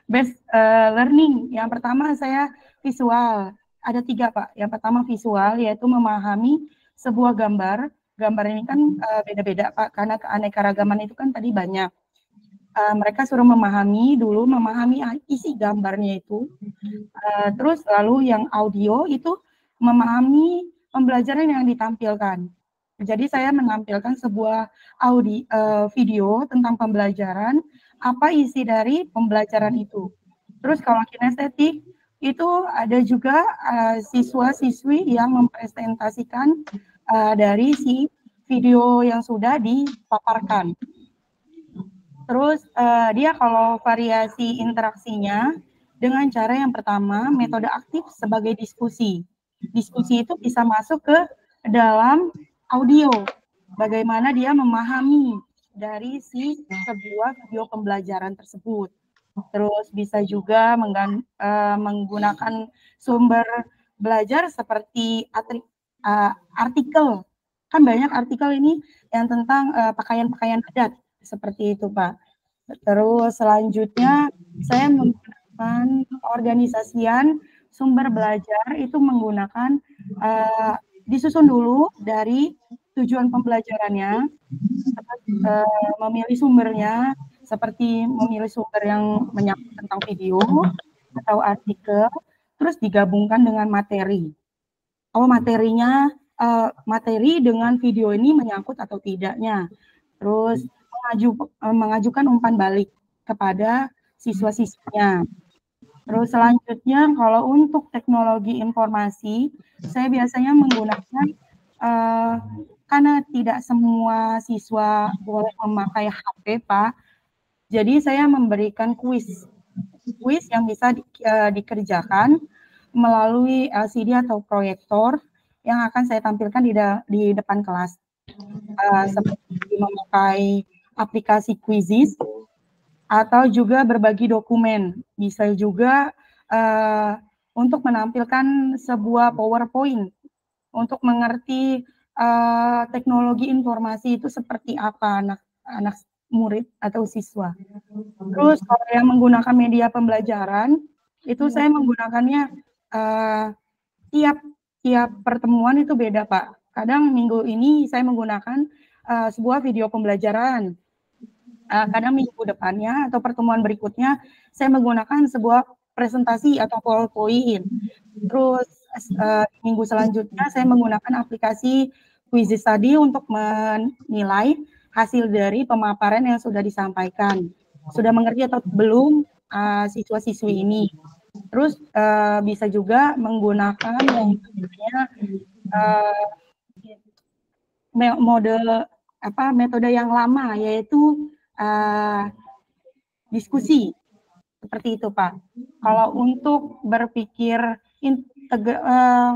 Best learning. Yang pertama saya visual. Ada 3, Pak. Yang pertama visual, yaitu memahami sebuah gambar. Gambar ini kan beda-beda, Pak, karena keanekaragaman itu kan tadi banyak. Mereka suruh memahami isi gambarnya itu. Terus lalu yang audio itu memahami pembelajaran yang ditampilkan. Jadi saya menampilkan sebuah video tentang pembelajaran, apa isi dari pembelajaran itu. Terus kalau kinestetik, itu ada juga siswa-siswi yang mempresentasikan dari si video yang sudah dipaparkan. Terus dia kalau variasi interaksinya dengan cara yang pertama, metode aktif sebagai diskusi. Diskusi itu bisa masuk ke dalam audio. Bagaimana dia memahami dari si sebuah video pembelajaran tersebut. Terus bisa juga menggunakan sumber belajar seperti artikel. Kan banyak artikel ini yang tentang pakaian-pakaian adat. Seperti itu, Pak. Terus selanjutnya saya menggunakan organisasian sumber belajar itu menggunakan disusun dulu dari tujuan pembelajarannya, memilih sumbernya, seperti memilih sumber yang menyangkut tentang video atau artikel, terus digabungkan dengan materi. Materinya, materi dengan video ini menyangkut atau tidaknya. Terus mengajukan umpan balik kepada siswa-siswinya. Terus selanjutnya kalau untuk teknologi informasi, saya biasanya menggunakan karena tidak semua siswa boleh memakai HP, Pak. Jadi saya memberikan kuis yang bisa dikerjakan melalui LCD atau proyektor yang akan saya tampilkan di depan kelas. Seperti memakai aplikasi Quizzes atau juga berbagi dokumen. Bisa juga untuk menampilkan sebuah PowerPoint untuk mengerti teknologi informasi itu seperti apa anak murid atau siswa. Terus kalau yang menggunakan media pembelajaran, itu saya menggunakannya tiap pertemuan itu beda, Pak. Kadang minggu ini saya menggunakan sebuah video pembelajaran. Kadang minggu depannya atau pertemuan berikutnya saya menggunakan sebuah presentasi atau PowerPoint. Terus minggu selanjutnya saya menggunakan aplikasi Quizzes tadi untuk menilai hasil dari pemaparan yang sudah disampaikan. Sudah mengerti atau belum siswa-siswi ini. Terus bisa juga menggunakan yang namanya metode yang lama, yaitu diskusi. Seperti itu, Pak. Kalau untuk berpikir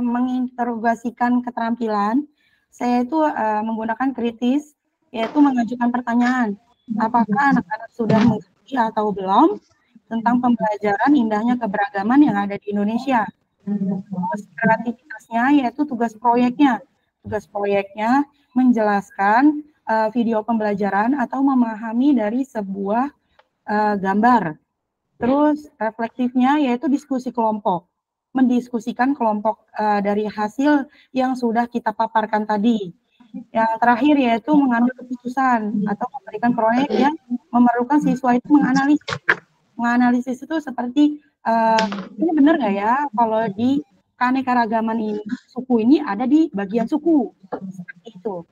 menginterogasikan keterampilan, saya itu menggunakan kritis, yaitu mengajukan pertanyaan. Apakah anak-anak sudah mengerti atau belum tentang pembelajaran indahnya keberagaman yang ada di Indonesia? Terus kreativitasnya yaitu tugas proyeknya. Tugas proyeknya menjelaskan video pembelajaran atau memahami dari sebuah gambar. Terus reflektifnya yaitu diskusi kelompok. Mendiskusikan kelompok dari hasil yang sudah kita paparkan tadi. Yang terakhir yaitu mengambil keputusan atau memberikan proyek yang memerlukan siswa itu menganalisis. Menganalisis itu seperti ini benar nggak ya kalau di keanekaragaman ini suku ini ada di bagian suku seperti itu.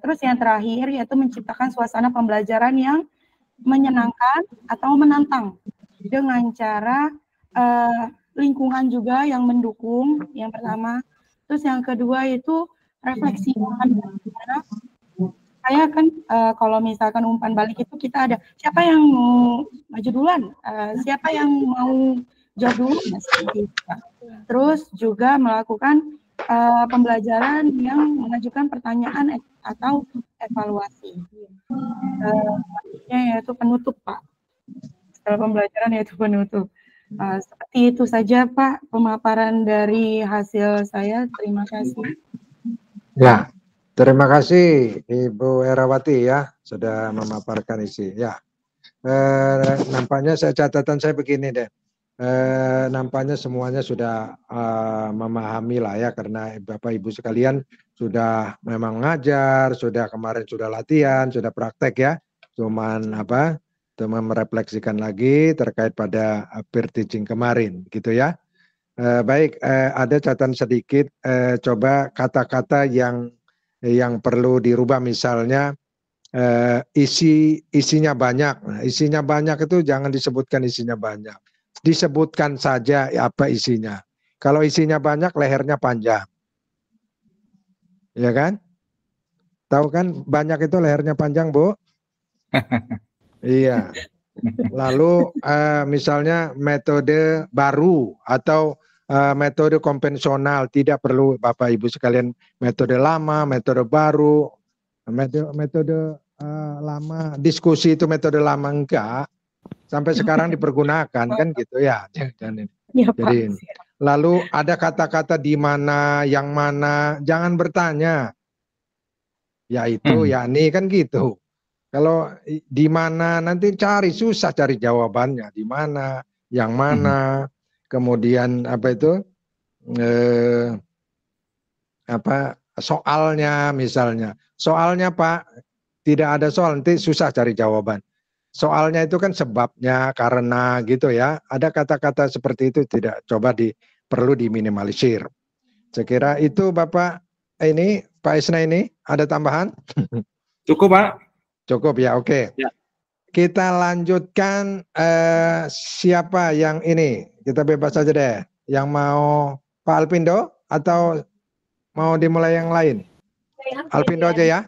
Terus yang terakhir yaitu menciptakan suasana pembelajaran yang menyenangkan atau menantang dengan cara lingkungan juga yang mendukung, yang pertama. Terus yang kedua itu refleksi saya kan kalau misalkan umpan balik itu kita ada siapa yang mau maju duluan, siapa yang mau jawab dulu, nah, seperti itu, Pak. Terus juga melakukan pembelajaran yang mengajukan pertanyaan atau evaluasi. Selanjutnya yaitu penutup, Pak. Setelah pembelajaran yaitu penutup. Seperti itu saja, Pak, pemaparan dari hasil saya. Terima kasih. Ya, terima kasih Ibu Erawati ya sudah memaparkan isi. Ya, nampaknya catatan saya begini deh. Nampaknya semuanya sudah memahami lah ya, karena Bapak Ibu sekalian sudah memang ngajar, sudah kemarin sudah latihan, sudah praktek ya. Cuman cuma merefleksikan lagi terkait pada peer teaching kemarin gitu ya. Baik, ada catatan sedikit, coba kata-kata yang perlu dirubah, misalnya isinya banyak. Nah, isinya banyak itu jangan disebutkan isinya banyak. Disebutkan saja apa isinya. Kalau isinya banyak, lehernya panjang. Ya kan? Tahu kan banyak itu lehernya panjang, Bu? Iya. Lalu misalnya metode baru atau metode konvensional, tidak perlu Bapak Ibu sekalian metode lama, metode baru, metode lama, diskusi itu metode lama enggak, sampai sekarang dipergunakan kan gitu ya. Jadi lalu ada kata-kata di mana, yang mana, jangan bertanya. Ya itu, ya ini kan gitu. Kalau di mana nanti cari, susah cari jawabannya. Di mana, yang mana, kemudian soalnya misalnya. Soalnya Pak, tidak ada soal, nanti susah cari jawaban. Soalnya itu kan sebabnya, karena gitu ya. Ada kata-kata seperti itu perlu diminimalisir. Saya kira itu Bapak Pak Isna ini ada tambahan? Cukup Pak. Cukup ya, oke. Ya. Kita lanjutkan siapa yang ini? Kita bebas saja deh. Yang mau Pak Alpindo atau mau dimulai yang lain? Alpindo aja ya.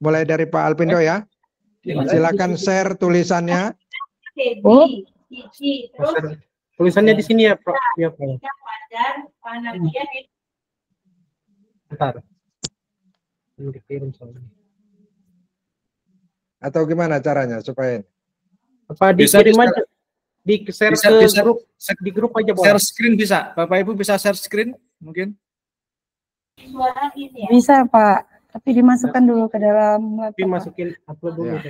Mulai dari Pak Alpindo ya. Silakan share tulisannya. Oh. Tulisannya di sini ya, Prof. Ya, Prof. Bentar. Ini dikirim soalnya. Atau gimana caranya supaya apa dikirim aja, di share ke grup, di grup aja boleh. Share screen bisa, Bapak Ibu bisa share screen mungkin? Bisa Pak, tapi dimasukkan dulu ke dalam laptop. Dimasukin upload dulu.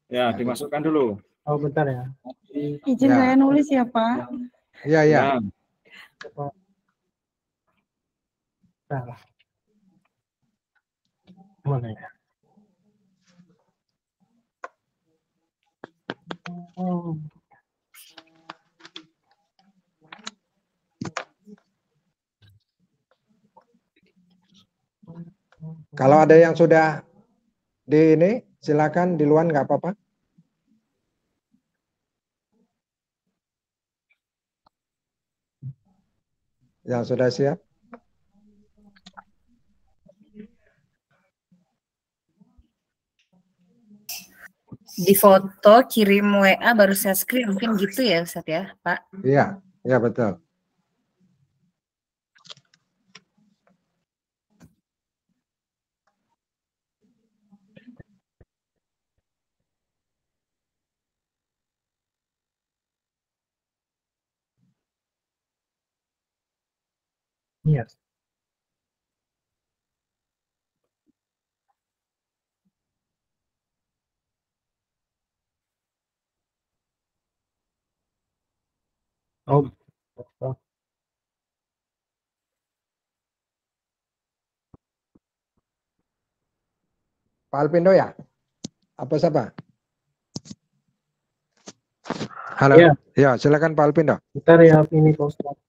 Ya, dimasukkan dulu. Oh bentar ya. Izin saya nulis ya Pak. Iya ya. Salah. Mana ya? Kalau ada yang sudah di ini, silakan di luar nggak apa-apa. Yang sudah siap? Di foto, kirim WA, baru share screen, mungkin gitu ya Ustadz ya, Pak? Iya, iya betul. Iya. Oh. Pak Alpindo ya? Apa siapa? Halo. Ya, ya silakan Pak Alpindo. Bentar ya, ini Pak Ustadz.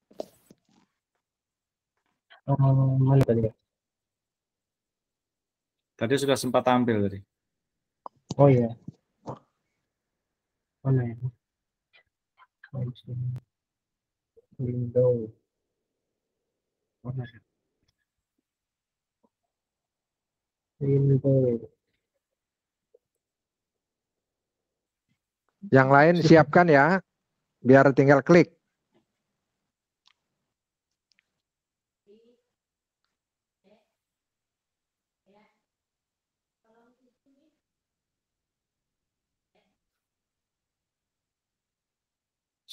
Mana tadi ya? Tadi sudah sempat tampil tadi. Oh iya. Mana ya? Window. Mana ya? Window. Yang lain siapkan ya, biar tinggal klik.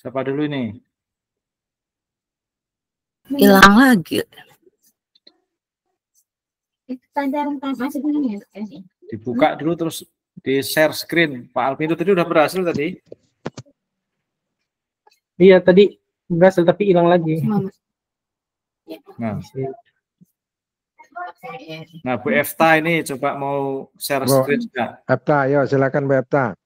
Siapa dulu ini? Hilang lagi. Dibuka dulu terus di share screen. Pak Alvin itu tadi udah berhasil tadi. Iya tadi berhasil tapi hilang lagi. Nah, Bu Efta ini coba mau share screen juga. Efta, ayo silakan Bu Efta.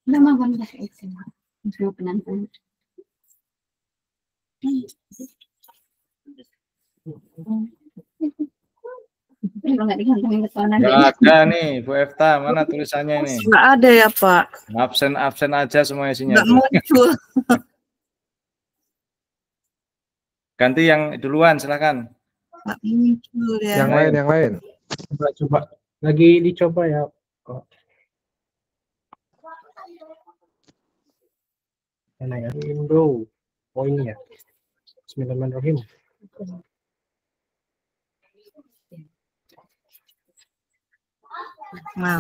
Nggak ada nih, Bu Efta. Mana tulisannya ini? Nggak ada ya, Pak. Absen aja semua isinya. Nggak muncul. Ganti yang duluan, silakan. Nggak muncul ya. Yang lain. Coba. Lagi dicoba ya. Mana ya? Window. Oh ini ya. Bismillahirrahmanirrahim. Nah.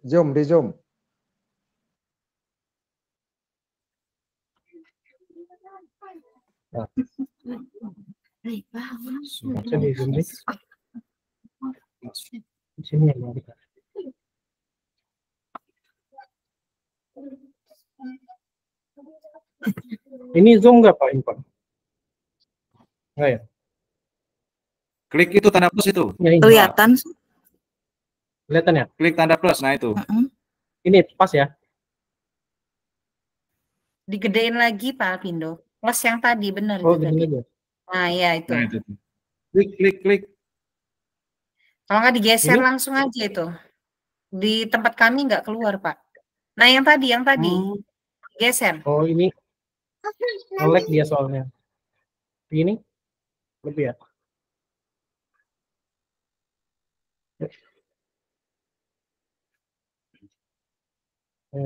Zoom, di Zoom. Nah. Di Zoom nih. Di sini ya. Ini Zoom nggak Pak Info? Nggak ya? Klik itu tanda plus itu. Kelihatan. Kelihatan ya? Klik tanda plus, nah itu. Ini pas ya? Digedein lagi Pak Alpindo. Plus yang tadi benar Oh, juga. gini aja. Nah, ya itu. Nah, itu. Klik. Kalau nggak digeser Ini? langsung aja itu. Di tempat kami nggak keluar, Pak. Nah, yang tadi. Geser. Oh, ini nge-lag dia soalnya. Ini lebih ya?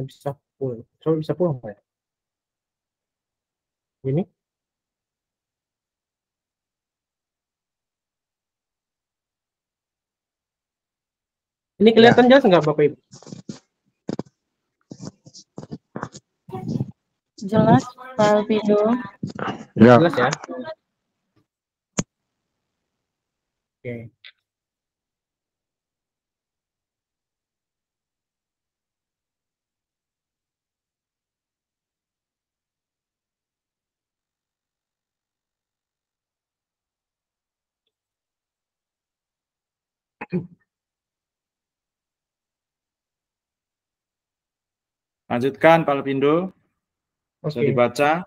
Bisa full. Coba bisa full nggak ya? Ini? Ini kelihatan jelas nggak Bapak Ibu? Jelas, Pak Alpindo. Ya. Jelas ya? Oke. Lanjutkan Pak Alpindo. Bisa dibaca.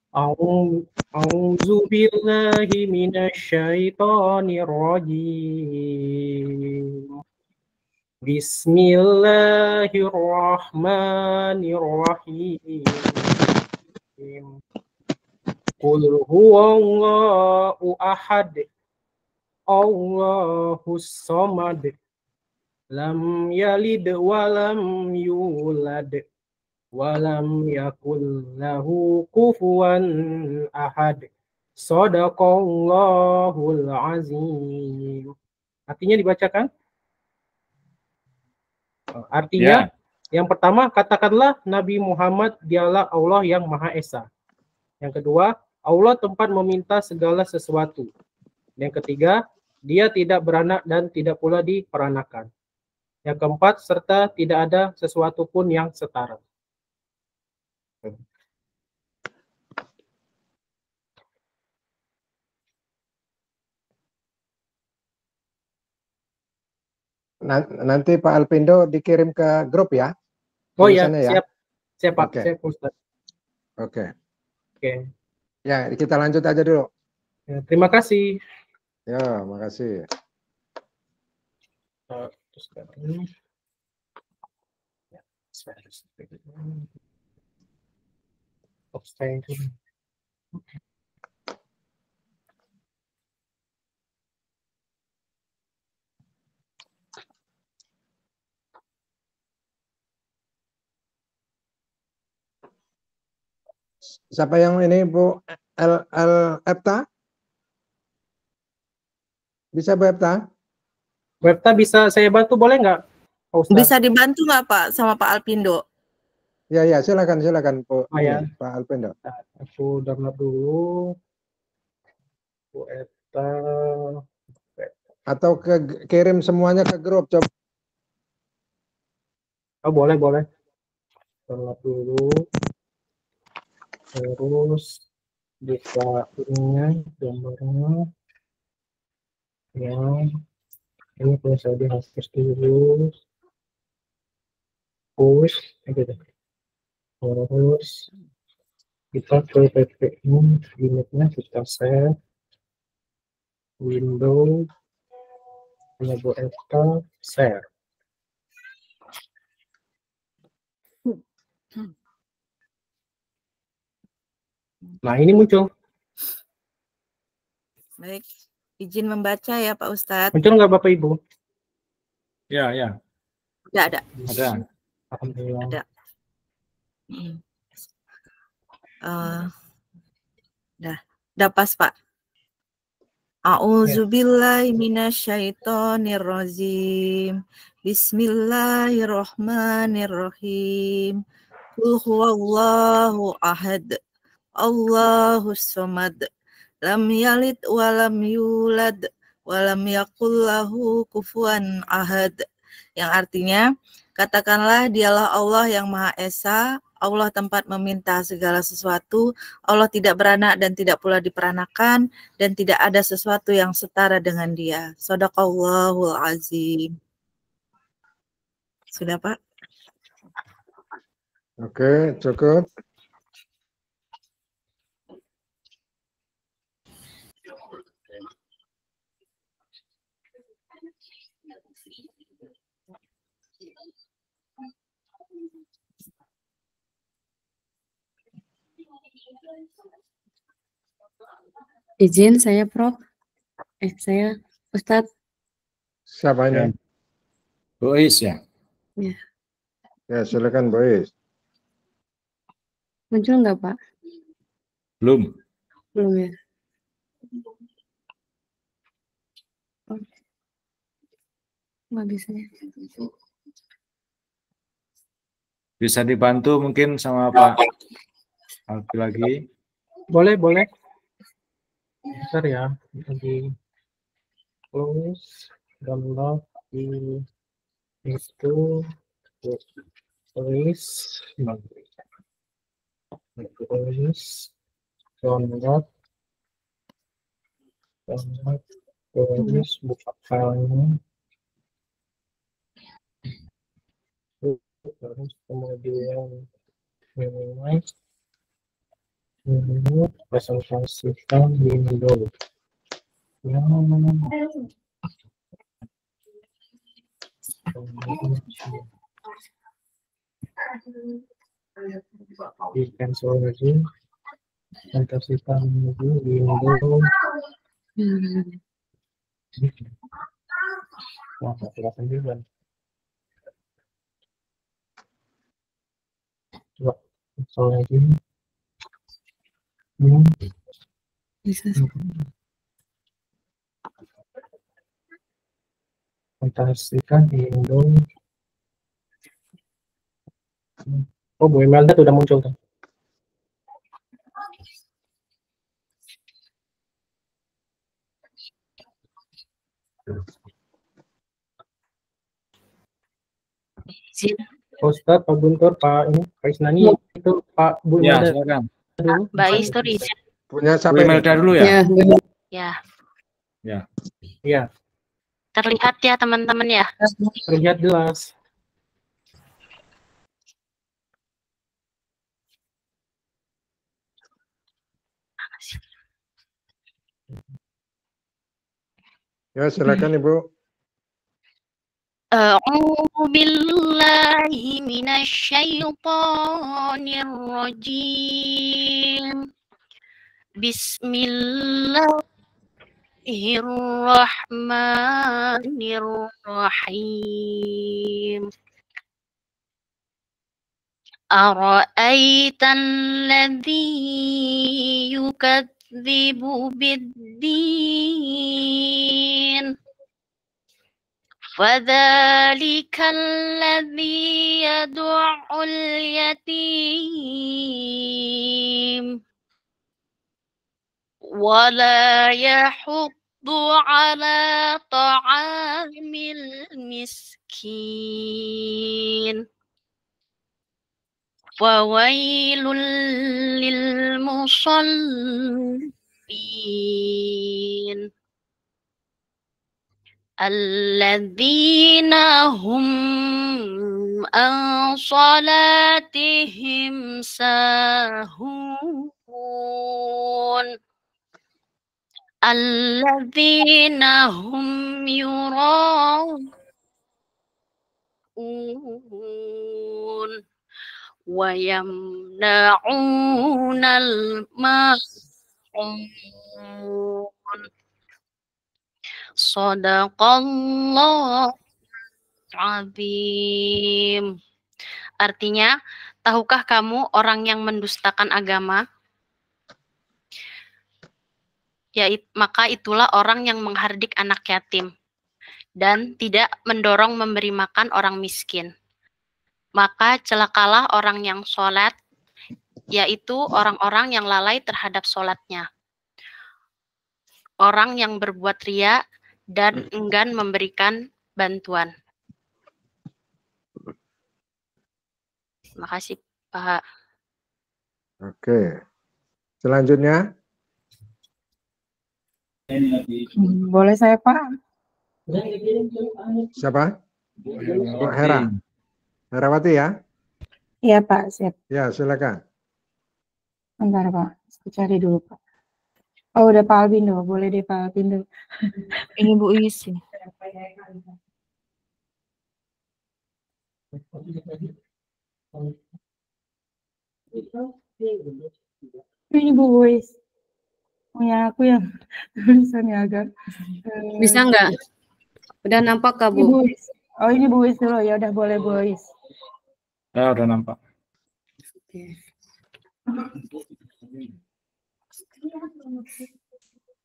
A'udzu billahi minasyaitonir rajim. Bismillahirrahmanirrahim. Qul huwallahu ahad. Allahus samad. Lam yalid walam yulad. Walam yakul lahu kufuwan ahad. Shadaqallahul azim. Artinya dibacakan? Artinya yang pertama katakanlah Nabi Muhammad dialah Allah yang Maha Esa. Yang kedua, Allah tempat meminta segala sesuatu. Yang ketiga, dia tidak beranak dan tidak pula diperanakan. Yang keempat, serta tidak ada sesuatu pun yang setara. Nanti Pak Alpindo dikirim ke grup ya. Oh iya, ya? siap Pak, Oke. siap Ustaz. Oke. Oke. Ya, kita lanjut aja dulu. Ya, terima kasih. Ya, makasih. Siapa yang ini Bu Epta? Bisa Bu Epta? Bu Epta bisa saya bantu boleh nggak, Pak Ustadz? Bisa dibantu nggak Pak sama Pak Alpindo? Ya, silakan Bu. Oh, ya. Pak Alpindo. Aku download dulu. Bu Epta. Atau kirim semuanya ke grup, coba. Oh, boleh. Download dulu. Terus bisa ininya, gambarnya. Ya, ini perlu saya dihapus dulu. Push, gitu. Terus kita ke PPI, limitnya kita save. Window, punya Bu Epta, share. Nah, ini muncul. Baik, izin membaca ya Pak Ustadz. Muncul nggak Bapak Ibu? Ya. Ada. Alhamdulillah. Ada. Dah pas Pak. A'udzubillahi minasyaitonirrajim. Bismillahirrahmanirrahim. Qul huwallahu ahad. Allahus samad. Lam yalid wa lam yulad wa lam yakul lahu kufuwan ahad. Yang artinya, katakanlah dialah Allah yang Maha Esa, Allah tempat meminta segala sesuatu, Allah tidak beranak dan tidak pula diperanakan, dan tidak ada sesuatu yang setara dengan Dia. Shadaqallahul azim. Sudah Pak? Oke, cukup. Izin saya Prof. Saya Ustadz. Siapa ini? Bu Is ya? Ya. Ya, silakan Bu Is. Muncul nggak Pak? Belum ya. Nggak bisa ya. Bisa dibantu mungkin sama Pak Alfi lagi. Boleh. Bentar ya, lagi close, download di itu, tulis, download, tulis, buka filenya, terus kemudian minimize, presentasikan window. Ya, di cancel lagi, presentasikan window. Wah, nggak kelihatan juga. Coba cancel lagi. Bisa. Presentasikan window. Oh, Bu Imelda udah muncul kan? Ustadz, Pak Guntur, Pak ini, Pak Isnani, itu Pak Bu Imelda. Ya, silakan. Mbak Istur izin. Punya Bu siapa ini? Imelda dulu ya? Ya. Terlihat ya teman-teman ya? Terlihat jelas. Ya, silakan Ibu. A'udzu billahi minasyaitonir rajim. Bismillahirrahmanirrahim. أرأيت الذي يكذب بالدين فذلك الذي يدع اليتيم ولا يحض على طعام المسكين فويل للمصلين الذين هم عن صلاتهم ساهون الذين هم يراءون ويمنعون الماعون Shadaqallah azim. Artinya, tahukah kamu orang yang mendustakan agama? Maka itulah orang yang menghardik anak yatim dan tidak mendorong memberi makan orang miskin. Maka celakalah orang yang sholat, yaitu orang-orang yang lalai terhadap sholatnya. Orang yang berbuat ria dan enggan memberikan bantuan. Terima kasih, Pak. Oke. Selanjutnya. Boleh saya, Pak? Siapa? Bu Hera. Herawati ya? Iya, Pak. Siap. Ya, silakan. Bentar, Pak. Saya cari dulu, Pak. Oh, udah Pak Albindo. Boleh deh, Pak Albindo. Ini Bu Isi. Ini Bu Uis. Punya aku yang tulisannya agak... Bisa nggak? Udah nampak Kak, Bu? Bu Uis. Oh, ini Bu Uis dulu. Ya udah, boleh Bu Uis. Ya, udah nampak.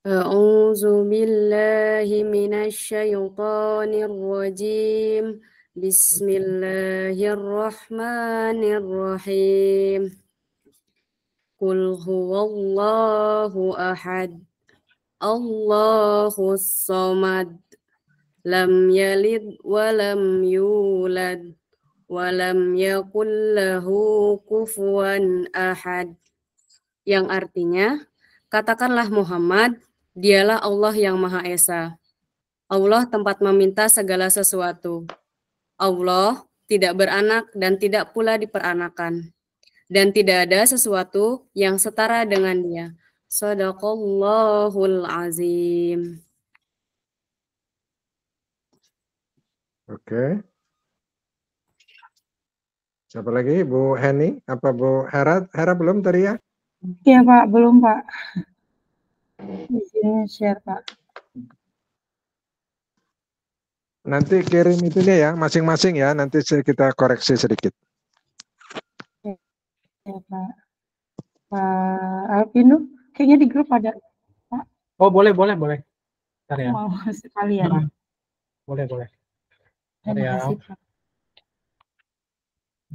A'udzu billahi minasy syaithanir rajim. Bismillahirrahmanirrahim. Qul huwallahu ahad. Allahus samad. Lam yalid wa lam yulad wa lam yakul lahu kufuwan ahad. Yang artinya, katakanlah Muhammad, dialah Allah yang Maha Esa. Allah tempat meminta segala sesuatu. Allah tidak beranak dan tidak pula diperanakan. Dan tidak ada sesuatu yang setara dengan Dia. Shadaqallahul azim. Oke. Siapa lagi? Bu Heni? Apa Bu Hera? Hera belum tadi ya? Iya, Pak. Belum, Pak. Di sini share, Pak. Nanti kirim itunya ya, masing-masing ya. Nanti kita koreksi sedikit. Ya, Pak. Pak Alvino, kayaknya di grup ada, Pak. Oh, boleh. Bentar ya. Mau sekalian. Boleh. Terima Ya. kasih, Pak.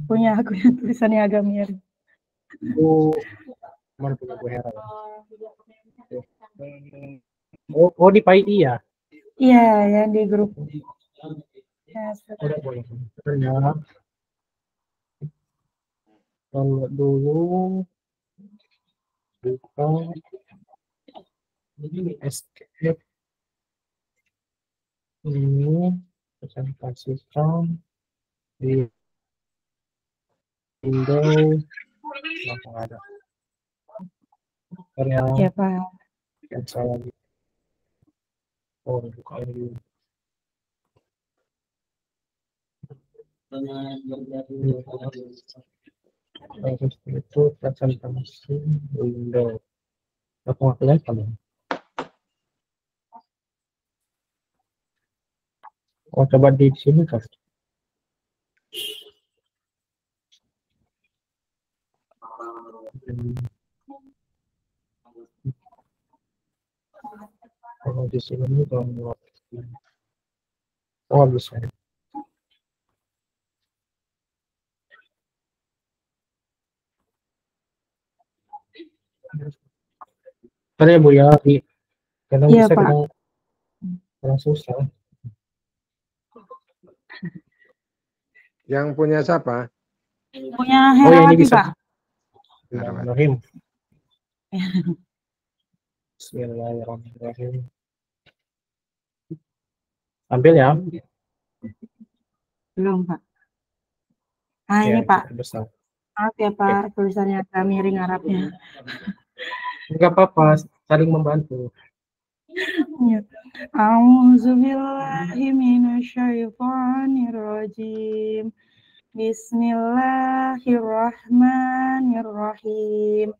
Punya aku yang tulisannya agak miring. Mana punya Bu Hera? Oh di PII ya? Iya, ya di grup. Ya, Boleh. Ya. Kalau dulu buka escape ini presentasikan di Windows langsung ada. Ya, Pak. Cancel lagi. Oh, buka ini. Terus itu presentasi Windows. Aku nggak kelihatan. Oh, coba di sini kan. Kalau di sini download. Oh, bisa. Bentar ya Bu ya, kadang Iya, bisa, Pak. kadang susah. Yang punya siapa? Punya Oh ya, ini Herawati, bisa. Pak. Bismillahirrahmanirrahim. Bismillahirrahmanirrahim. Ambil ya. Belum, Pak. Nah, Ya, ini Pak. besar. Maaf ya Pak, tulisannya agak miring Arabnya. Enggak apa-apa, saling membantu. Ya. A'udzubillahi minasyaitonirrajim. Bismillahirrahmanirrahim.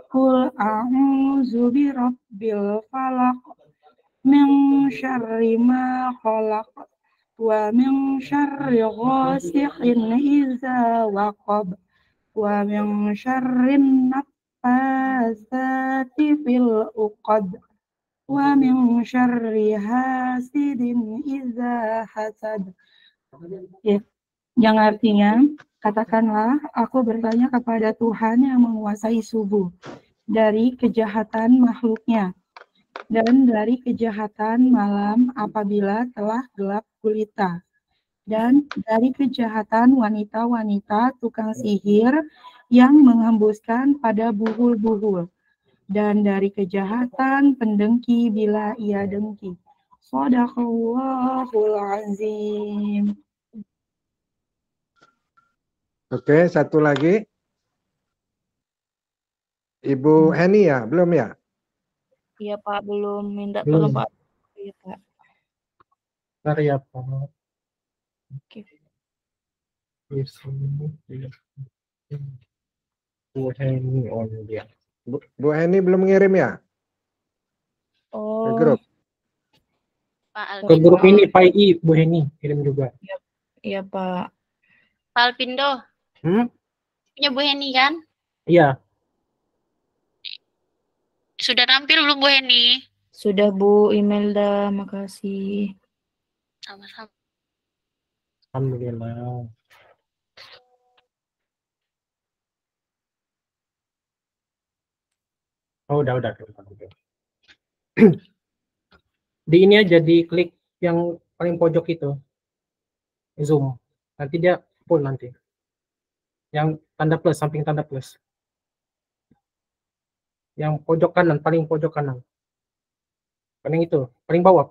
Qul a'udzu birabbil falaq min syarri ma khalaq wa min syarri ghasiqin idza waqab wa min syarrin naffasati fil uqad wa min syarri hasidin idza hasad. Ya, yang artinya, katakanlah aku bertanya kepada Tuhan yang menguasai subuh dari kejahatan makhluknya dan dari kejahatan malam apabila telah gelap gulita, dan dari kejahatan wanita-wanita tukang sihir yang menghembuskan pada buhul-buhul, dan dari kejahatan pendengki bila ia dengki. Shadaqallahul azim. Oke, satu lagi. Ibu Heni ya, belum ya? Iya Pak, belum minta Belum. tolong Pak. Iya Pak. Bentar ya Pak. Oke. Di sini. Bu Heni, oh dia. Bu Heni belum ngirim ya? Ke Oh, grup. Pak Ke Alpindo. grup ini Pak I, Bu Heni kirim juga. iya Pak. Pak Alpindo. Punya Bu Heni kan? Iya. Sudah tampil belum Bu Heni? Sudah Bu Imelda, makasih. Sama-sama. Alhamdulillah. Oh, udah. Di ini aja, di klik yang paling pojok itu. Zoom. Nanti dia full nanti. Yang tanda plus, samping tanda plus. Yang pojok kanan, paling pojok kanan. Paling itu, paling bawah.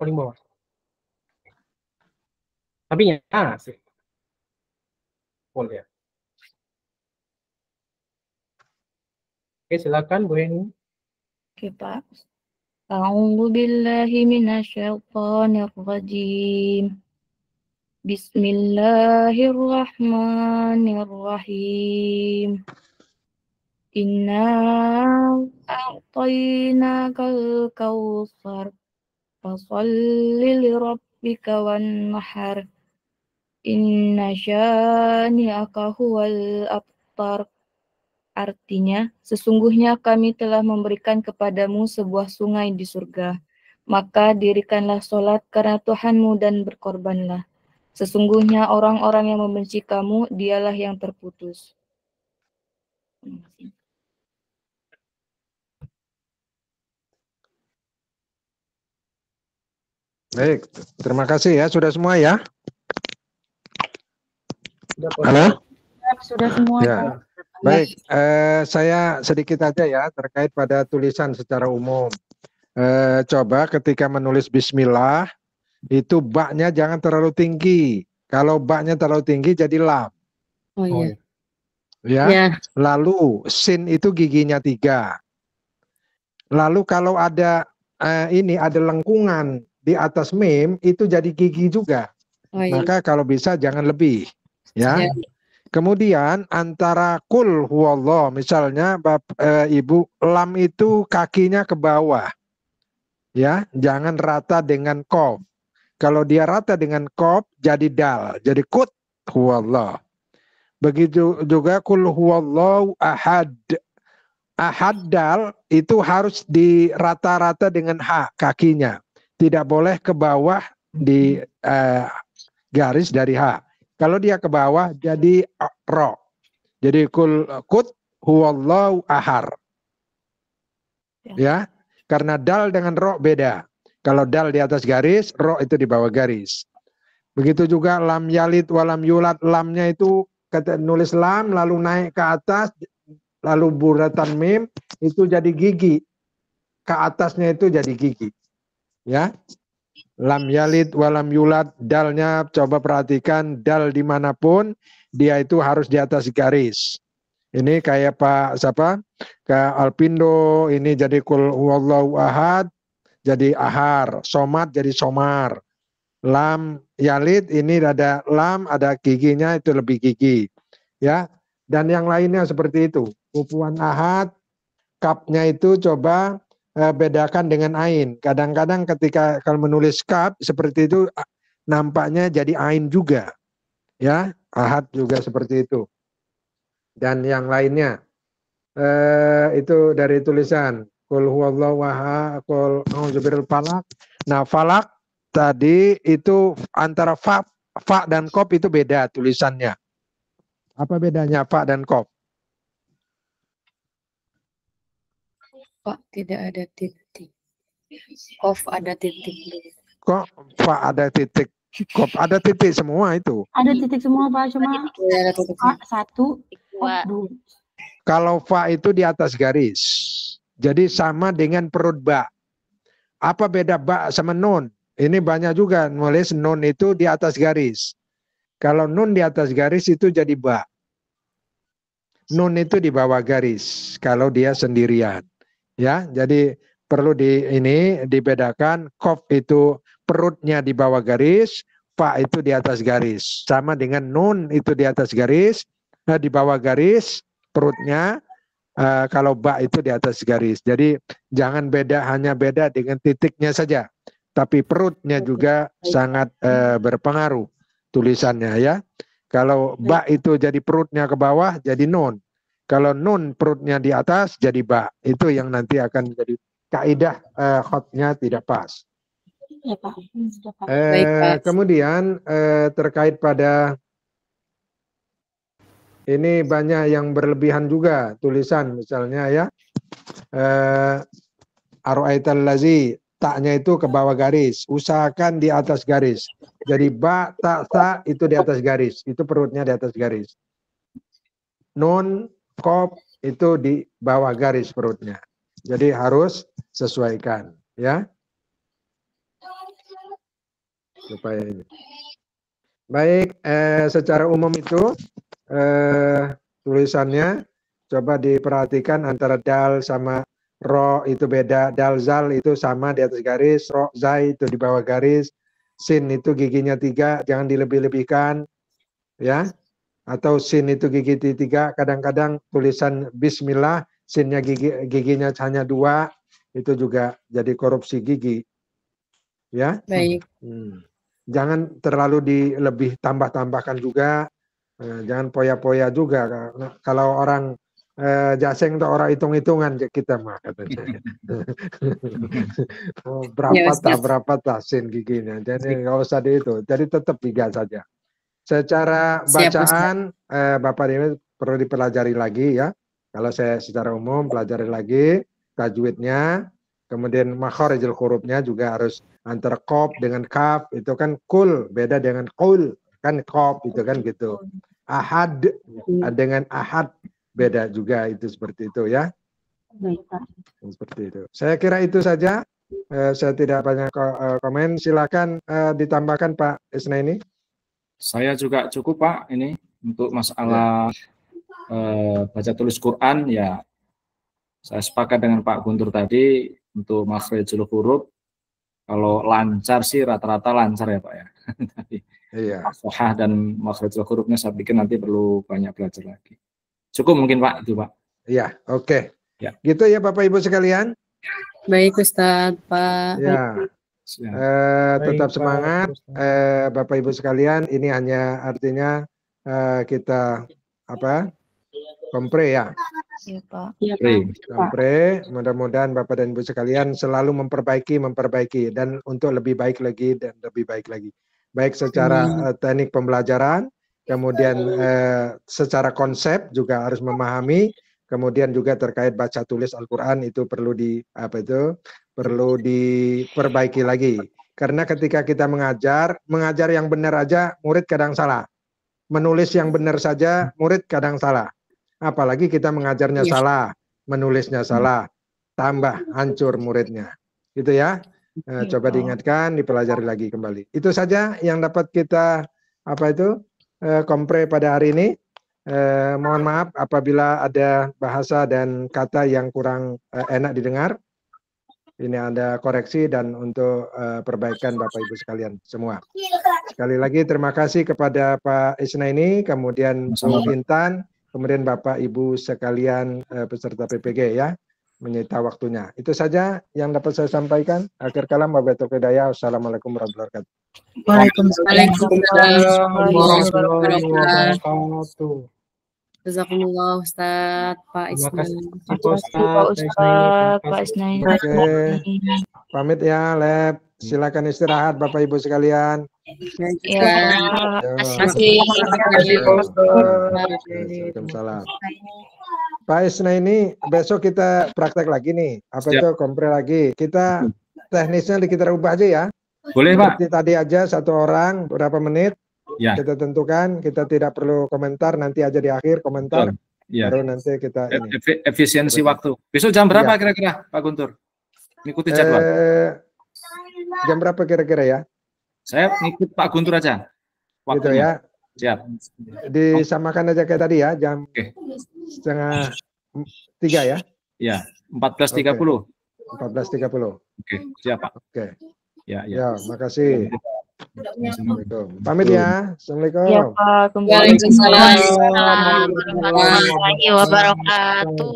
Tapi ya, sih. Full ya. Oke, silakan Bu Heni. Oke Pak. A'udzu billahi minasyaitonir rajim. Bismillahirrahmanirrahim. Inna a'tainakal kautsar. Fasholli lirabbika wanhar. Inna syani'aka huwal abtar. Artinya, sesungguhnya kami telah memberikan kepadamu sebuah sungai di surga. Maka dirikanlah sholat karena Tuhanmu dan berkorbanlah. Sesungguhnya orang-orang yang membenci kamu, dialah yang terputus. Baik, terima kasih ya. Sudah semua ya? Halo? Sudah semua Ya. Pak. Baik, saya sedikit aja ya terkait pada tulisan secara umum. Coba ketika menulis bismillah, itu baknya jangan terlalu tinggi. Kalau baknya terlalu tinggi jadi lam. Oh iya. Ya. Ya. Lalu sin itu giginya 3. Lalu kalau ada ada lengkungan di atas mim itu jadi gigi juga. Oh iya. Maka kalau bisa jangan lebih. Ya. Ya. Kemudian antara kul huwallah, misalnya Ibu, lam itu kakinya ke bawah. Ya, jangan rata dengan qaf. Kalau dia rata dengan qaf jadi dal, jadi kut huwallah. Begitu juga kul huwallahu ahad. ahad dal itu harus di rata-rata dengan ha kakinya. Tidak boleh ke bawah di garis dari ha. Kalau dia ke bawah jadi ro. Jadi kut huwallahu ahar. Ya, karena dal dengan ro beda. Kalau dal di atas garis, ro itu di bawah garis. Begitu juga lam yalid walam yulad, lamnya itu kata nulis lam lalu naik ke atas lalu buratan mim itu jadi gigi. Ke atasnya itu jadi gigi. Ya. Lam yalid walam yulad, dalnya coba perhatikan dal dimanapun dia itu harus di atas garis. Ini kayak Pak siapa? Ke Alpindo ini jadi kul huwallahu ahad jadi ahar, somat jadi somar. Lam yalid ini ada lam, ada giginya itu lebih gigi. Ya. Dan yang lainnya seperti itu. Kufuwan ahad, kapnya itu coba bedakan dengan ain. Kadang-kadang ketika kalau menulis kap seperti itu nampaknya jadi ain juga. Ya, ahad juga seperti itu. Dan yang lainnya itu dari tulisan qul huwallahu ahad, qul a'udzu birabbil falaq. Nah, falak tadi itu antara fa dan qaf itu beda tulisannya. Apa bedanya fa dan qaf? Pak, tidak ada titik. Qaf ada titik. Kok fa ada titik? Qaf ada titik semua itu. Ada titik semua Pak, cuma satu. Kalau fa itu di atas garis. Jadi sama dengan perut ba. Apa beda ba sama nun? Ini banyak juga nulis nun itu di atas garis. Kalau nun di atas garis itu jadi ba. Nun itu di bawah garis kalau dia sendirian. Ya, jadi perlu ini dibedakan. Qaf itu perutnya di bawah garis, fa itu di atas garis. Sama dengan nun itu di atas garis, di bawah garis perutnya. Kalau ba itu di atas garis. Jadi jangan hanya beda dengan titiknya saja, tapi perutnya juga sangat berpengaruh tulisannya ya. Kalau ba itu jadi perutnya ke bawah jadi nun. Kalau nun perutnya di atas jadi ba. Itu yang nanti akan jadi kaidah khotnya tidak pas. Ya, Pak. Kemudian terkait pada ini banyak yang berlebihan juga tulisan misalnya ya. Ara'aital lazi, taknya itu ke bawah garis, usahakan di atas garis. Jadi ba, ta, sa itu di atas garis, itu perutnya di atas garis. Nun, qaf itu di bawah garis perutnya. Jadi harus sesuaikan ya. Supaya ini. Baik, secara umum itu tulisannya coba diperhatikan antara dal sama ro itu beda. Dal zal itu sama di atas garis, ro zai itu di bawah garis, sin itu giginya 3 jangan dilebih-lebihkan ya. Atau sin itu gigi 3, kadang-kadang tulisan bismillah sinnya giginya hanya 2, itu juga jadi korupsi gigi ya. Baik. Jangan terlalu dilebih tambah-tambahkan juga. Jangan poya-poya juga. Kalau orang jaseng itu orang hitung-hitungan kita mah katanya. berapa tasin giginya. Jadi nggak usah di itu. Jadi tetap 3 saja. Secara bacaan Bapak ini perlu dipelajari lagi ya. Kalau saya secara umum pelajari lagi tajwidnya, kemudian makharijul hurufnya juga harus antara qaf dengan kaf itu kan kul beda dengan qul kan qaf itu kan gitu. Ahad dengan ahad beda juga itu seperti itu ya. Baik, Pak. Seperti itu. Saya kira itu saja. Saya tidak banyak komen. Silakan ditambahkan Pak Isnaini. Saya juga cukup Pak ini untuk masalah baca tulis Quran ya. Saya sepakat dengan Pak Guntur tadi untuk makhrijul huruf. Kalau lancar sih rata-rata lancar ya Pak ya. Iya. Shahah dan makhrijul hurufnya saya pikir nanti perlu banyak belajar lagi. Cukup mungkin Pak itu Pak. Iya, oke. Ya. Gitu ya Bapak Ibu sekalian. Baik Ustadz, Pak. Ya. Tetap semangat Bapak Ibu sekalian. Ini hanya artinya kita Kompre ya. Iya, Pak. Iya, Kompre. Kompre, mudah-mudahan Bapak dan Ibu sekalian selalu memperbaiki dan untuk lebih baik lagi dan lebih baik lagi. Baik secara teknik pembelajaran, kemudian secara konsep juga harus memahami, kemudian juga terkait baca tulis Al-Qur'an itu perlu perlu diperbaiki lagi. Karena ketika kita mengajar yang benar aja murid kadang salah. Menulis yang benar saja murid kadang salah. Apalagi kita mengajarnya salah, menulisnya salah, tambah hancur muridnya. Gitu ya. Coba diingatkan, dipelajari lagi kembali. Itu saja yang dapat kita kompre pada hari ini. Mohon maaf apabila ada bahasa dan kata yang kurang enak didengar. Ini ada koreksi dan untuk perbaikan Bapak Ibu sekalian semua. Sekali lagi terima kasih kepada Pak Isnaini, kemudian Bu Intan, kemudian Bapak Ibu sekalian peserta PPG ya, menyita waktunya. Itu saja yang dapat saya sampaikan. Akhir kalam, wabillahi taufiq wal hidayah. Wassalamualaikum warahmatullahi wabarakatuh. Waalaikumsalam warahmatullahi wabarakatuh. Jazakumullah Ustaz, Pak Ismail. Pak Isnaini. Oke, pamit ya, Lab. Silakan istirahat Bapak Ibu sekalian. Iya, Terima kasih. Waalaikumsalam. Pak Isnaini, besok kita praktek lagi nih. Apa itu kompre lagi? Kita teknisnya kita ubah aja ya. Boleh, Pak. Seperti tadi aja satu orang berapa menit. Ya. Kita tentukan, kita tidak perlu komentar, nanti aja di akhir komentar. Ya. Baru nanti kita ini. Efisiensi waktu. Besok jam berapa kira-kira Pak Guntur? Ngikuti jadwal. Jam berapa kira-kira ya? Saya ngikut Pak Guntur aja. Waktunya. Gitu ya. Siap. Disamakan aja kayak tadi ya, jam 2:30 ya? Ya, 14.30. 14.30. Oke, siap Pak. Oke. Ya. Makasih. Assalamualaikum. Pamit ya. Assalamualaikum. Ya, Pak. Waalaikumsalam warahmatullahi wabarakatuh.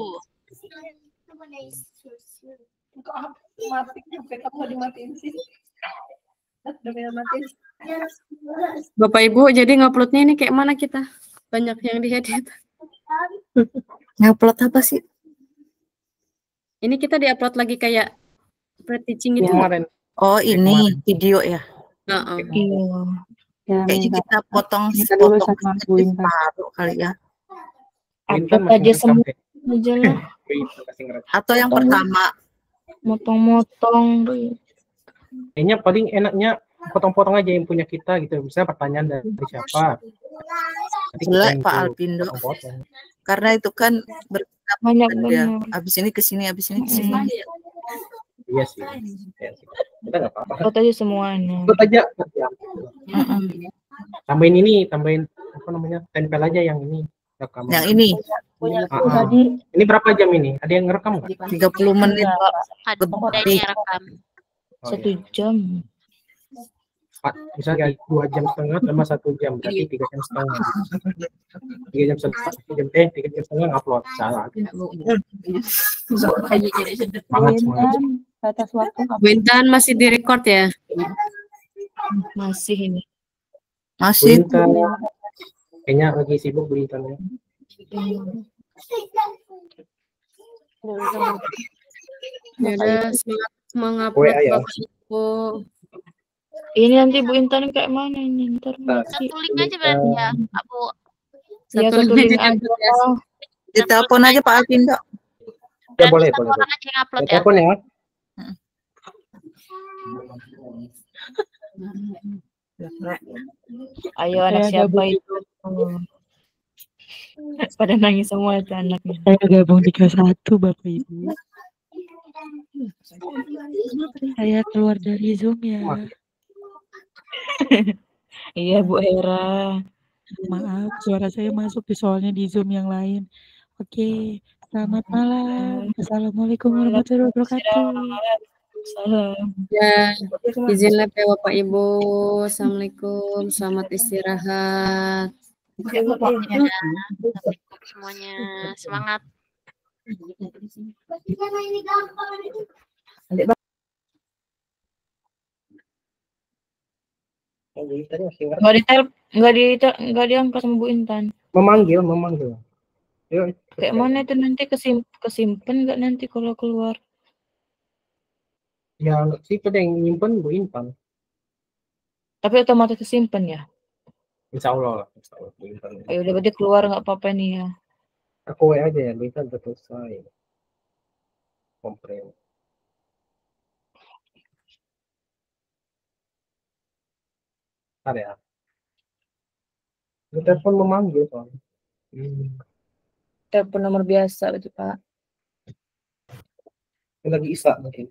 Bapak Ibu, jadi nguploadnya ini kayak mana kita? Banyak yang diedit. Ngupload apa sih? Ini kita diupload lagi kayak pre-teaching gitu. Oh, ini video ya? Iya. Kayaknya kita potong separuh kali ya. Upload aja semua aja lah. Atau yang pertama. Motong-motong. Kayaknya paling enaknya potong-potong aja yang punya kita gitu. Misalnya pertanyaan dari siapa. Jelek Pak Alpindo. Karena itu kan banyak ya. Abis ini ke sini, abis ini ke sini. Iya sih. Kita nggak apa-apa. Foto aja semuanya. Foto aja. Tambahin apa namanya? Tempel aja yang ini. Rekaman. Yang ini. Ini berapa jam ini? Ada yang ngerekam nggak? 30 menit Pak. Ada yang rekam. 1 jam. Misalnya 2 jam setengah sama 1 jam, berarti 3 jam setengah. 3 jam setengah, 3 jam setengah ngupload. Salah. Batas waktu. Bu Intan masih di-record ya? Masih ini. Masih. Kayaknya lagi sibuk Bu Intan ya. Ya semangat upload Bapak Ibu. Ini nanti Bu Intan kayak mana ini? Ntar Satu link aja berarti ya, Pak Bu. Ya, satu link aja. Ditelepon aja Pak Alpindo. Ya boleh. Orang aja yang upload ya. Telepon ya. Ayo anak siapa itu? Pada nangis semua itu anaknya. Saya gabung di kelas 1 Bapak Ibu. Saya keluar dari Zoom ya. Iya Bu Hera. Maaf, suara saya masuk soalnya di Zoom yang lain. Oke, selamat malam. Assalamualaikum warahmatullahi wabarakatuh. Salam. Ya, izinlah ya Bapak Ibu. Assalamualaikum, selamat istirahat. Semuanya semangat. Nggak diangkat sama Bu Intan. Memanggil. Yuk, Kayak mana itu nanti kesimpan nggak nanti kalau keluar? Ya, sih pada yang nyimpen Bu Intan. Tapi otomatis kesimpan ya? Insya Allah lah. Insya Allah Bu Intan. Ayo udah berarti keluar nggak apa-apa nih ya. Aku WA aja ya, Bu Intan udah selesai. Komplain. Bentar ya. Ini telepon memanggil soalnya. Telepon nomor biasa itu Pak. Ini lagi Isa mungkin.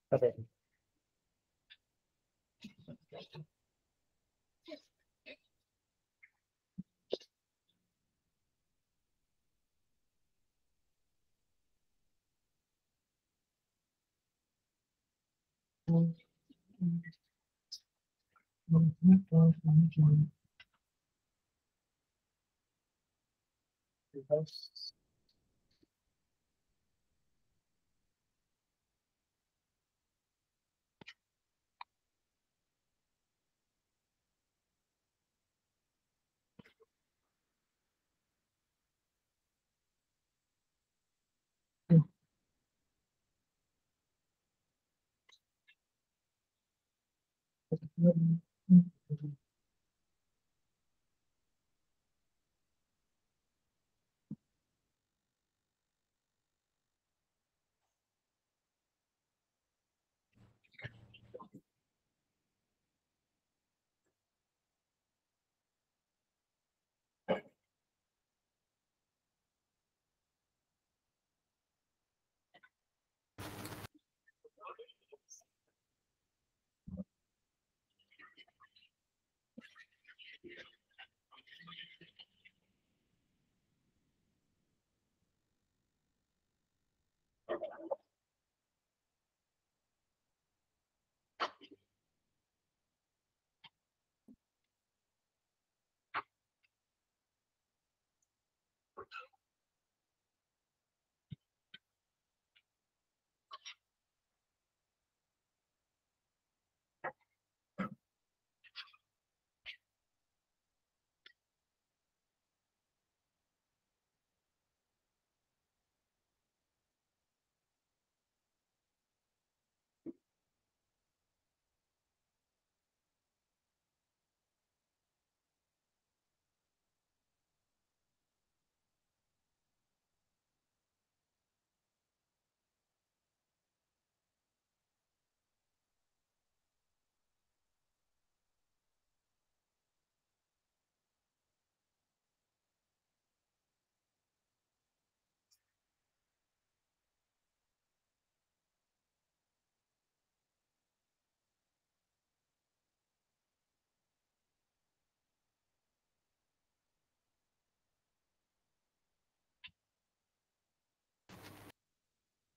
Bentar ya.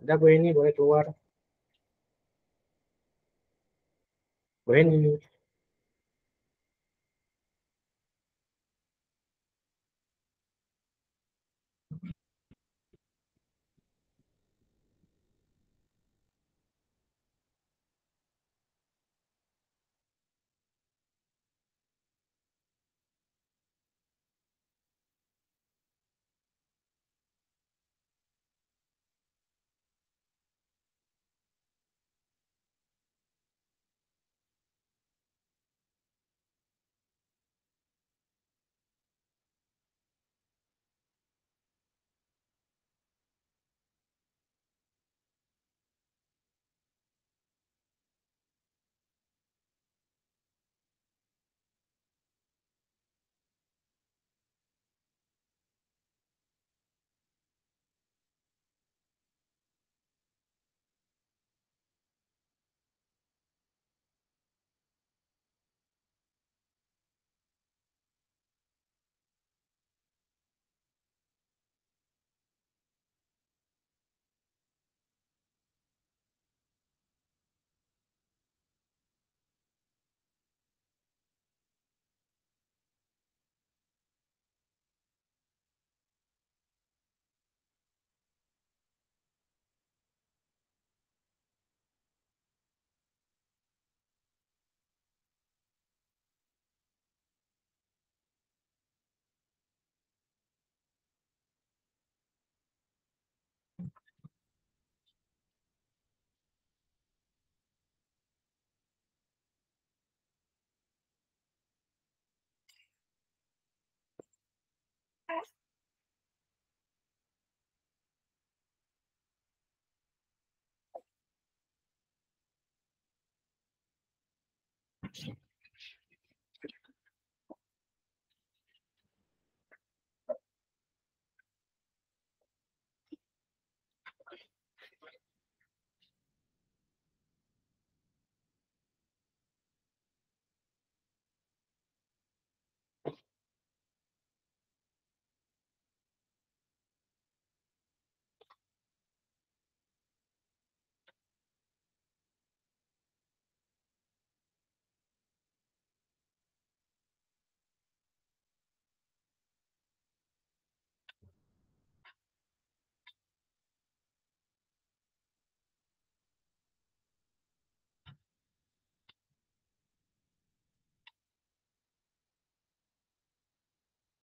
Ada Bu ini boleh keluar. Bu ini. Pak.